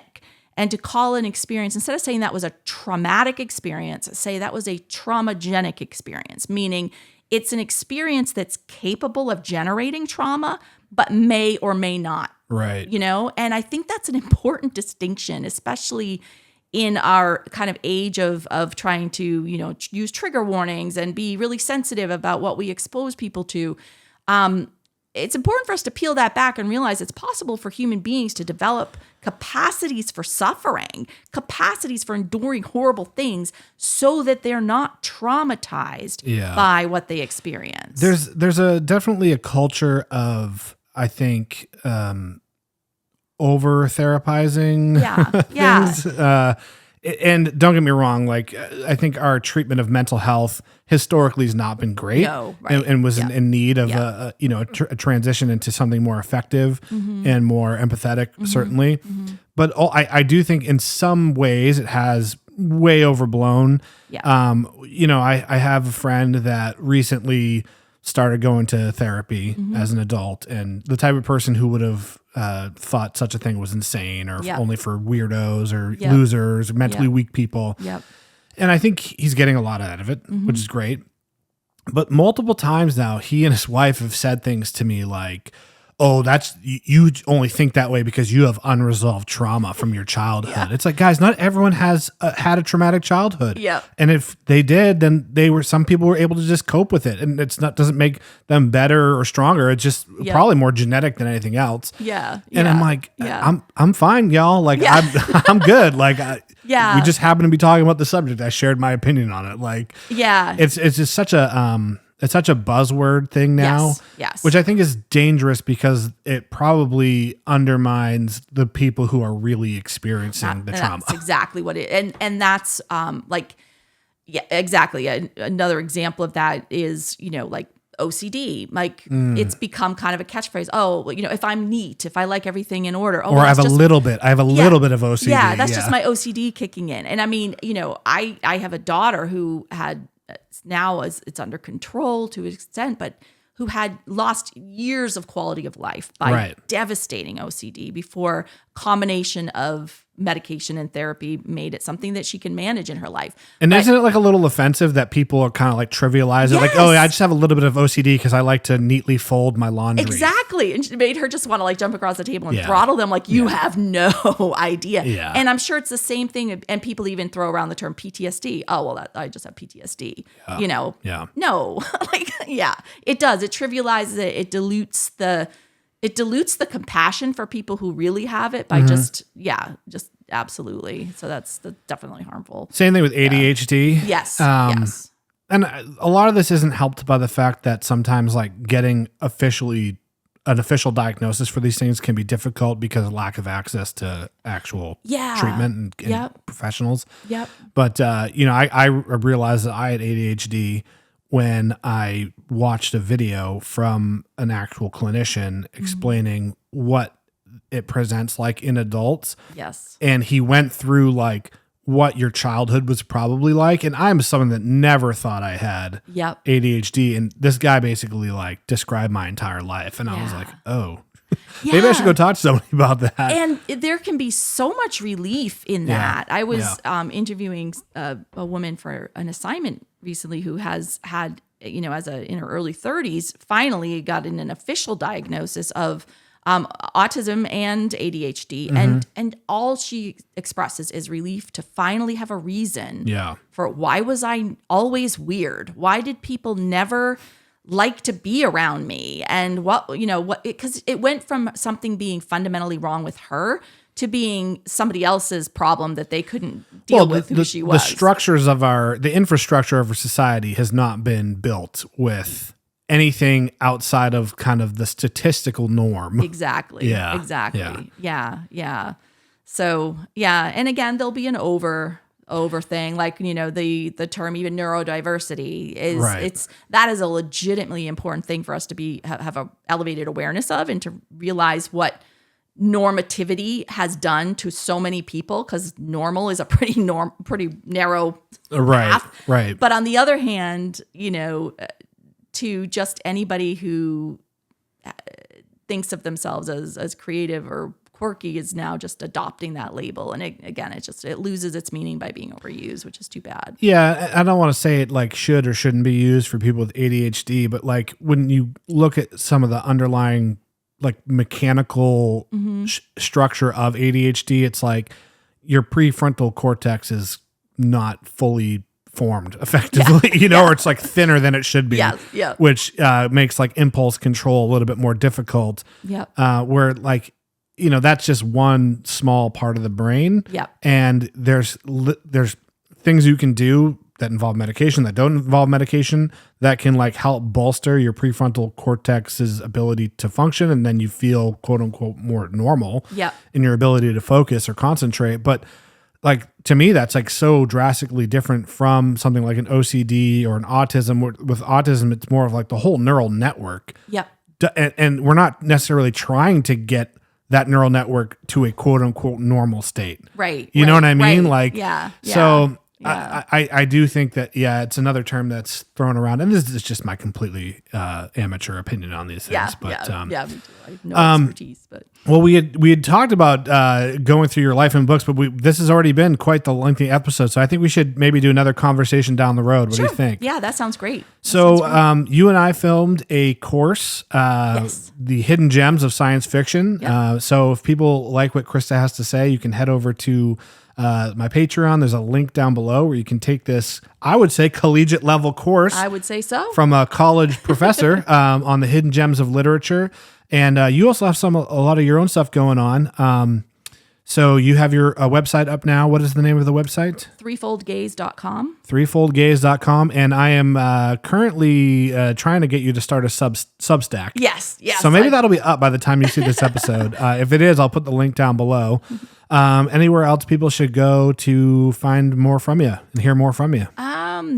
And to call an experience, instead of saying that was a traumatic experience, say that was a traumagenic experience, meaning it's an experience that's capable of generating trauma, but may or may not. Right. And I think that's an important distinction, especially in our kind of age of trying to, use trigger warnings and be really sensitive about what we expose people to. It's important for us to peel that back and realize it's possible for human beings to develop capacities for suffering, capacities for enduring horrible things so that they're not traumatized by what they experience. There's definitely a culture of, I think, over therapizing things. And don't get me wrong, like I think our treatment of mental health historically has not been great, and was in need of a transition into something more effective and more empathetic, certainly. But I do think in some ways it has way overblown. I have a friend that recently started going to therapy as an adult, and the type of person who would have thought such a thing was insane or only for weirdos or losers or mentally weak people. And I think he's getting a lot out of it, which is great. But multiple times now, he and his wife have said things to me like, oh, you only think that way because you have unresolved trauma from your childhood. It's like, guys, not everyone has had a traumatic childhood. And if they did, then some people were able to just cope with it. And doesn't make them better or stronger. It's just probably more genetic than anything else. And I'm like, I'm fine, y'all. Like, I'm good. Like, we just happen to be talking about the subject. I shared my opinion on it. Like, it's just such a, it's such a buzzword thing now, which I think is dangerous because it probably undermines the people who are really experiencing the trauma. That's exactly what and that's exactly. Another example of that is, like OCD, like it's become kind of a catchphrase. Oh, if I'm neat, if I like everything in order, or I have a little bit of OCD. Yeah, that's just my OCD kicking in. And I mean, I have a daughter who had, now it's under control to an extent, but who had lost years of quality of life by devastating OCD before combination of medication and therapy made it something that she can manage in her life. And isn't it like a little offensive that people are kind of like trivialize it? Like, oh, I just have a little bit of OCD because I like to neatly fold my laundry. Exactly. And it made her just want to like jump across the table and throttle them like, you have no idea. And I'm sure it's the same thing. And people even throw around the term PTSD. Oh, well, I just have PTSD. No, it does. It trivializes it. It dilutes the compassion for people who really have it by just absolutely. So that's definitely harmful. Same thing with ADHD. Yes. And a lot of this isn't helped by the fact that sometimes like getting an official diagnosis for these things can be difficult because of lack of access to actual treatment and professionals. But, I realized that I had ADHD when I watched a video from an actual clinician explaining what it presents like in adults. And he went through like what your childhood was probably like. And I'm someone that never thought I had ADHD. And this guy basically like described my entire life. And I was like, oh, Maybe I should go talk to somebody about that. And there can be so much relief in that. I was interviewing a woman for an assignment recently who has had, in her early 30s, finally got an official diagnosis of autism and ADHD. And all she expresses is relief to finally have a reason for why was I always weird? Why did people never like to be around me? And because it went from something being fundamentally wrong with her to being somebody else's problem that they couldn't deal with who she was. The structures of the infrastructure of our society has not been built with anything outside of kind of the statistical norm. Exactly. Yeah. Exactly. Yeah. So, and again, there'll be an over thing, like, the term even neurodiversity is that is a legitimately important thing for us to have a elevated awareness of, and to realize what normativity has done to so many people, because normal is a pretty narrow path. Right. But on the other hand, to just anybody who thinks of themselves as creative or quirky is now just adopting that label. And it loses its meaning by being overused, which is too bad. Yeah. I don't want to say it like should or shouldn't be used for people with ADHD, but like when you look at some of the underlying like mechanical structure of ADHD, it's like your prefrontal cortex is not fully formed effectively, or it's like thinner than it should be, which makes like impulse control a little bit more difficult. Where like, that's just one small part of the brain. And there's things you can do that involve medication, that don't involve medication, that can like help bolster your prefrontal cortex's ability to function. And then you feel quote unquote more normal in your ability to focus or concentrate. But like, to me, that's like so drastically different from something like an OCD or an autism. With autism, it's more of like the whole neural network. And we're not necessarily trying to get that neural network to a quote unquote normal state. Right. You know what I mean? Right. Like, so I do think that, it's another term that's thrown around, and this is just my completely amateur opinion on these things. Me too. I have no expertise, but. Well, we had talked about going through your life in books, but this has already been quite the lengthy episode, so I think we should maybe do another conversation down the road. What do you think? Yeah, that sounds great. You and I filmed a course, The Hidden Gems of Science Fiction. So if people like what Krista has to say, you can head over to my Patreon. There's a link down below where you can take this, I would say, collegiate level course. I would say so. From a college professor on the hidden gems of literature. And you also have a lot of your own stuff going on. So you have your website up now. What is the name of the website? Threefoldgaze.com. Threefoldgaze.com. And I am currently trying to get you to start a Substack. Yes. So maybe that'll be up by the time you see this episode. If it is, I'll put the link down below. Anywhere else people should go to find more from you and hear more from you?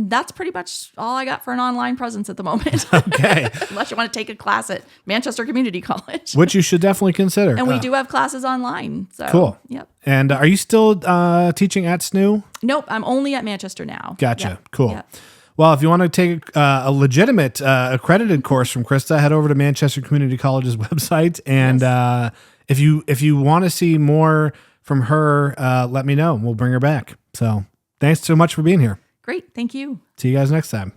That's pretty much all I got for an online presence at the moment. Okay. Unless you want to take a class at Manchester Community College. Which you should definitely consider. And we do have classes online. So, cool. Yep. And are you still teaching at SNU? Nope. I'm only at Manchester now. Gotcha. Yep. Cool. Yep. Well, if you want to take a legitimate accredited course from Krista, head over to Manchester Community College's website. And if you want to see more from her, let me know. We'll bring her back. So thanks so much for being here. Great. Thank you. See you guys next time.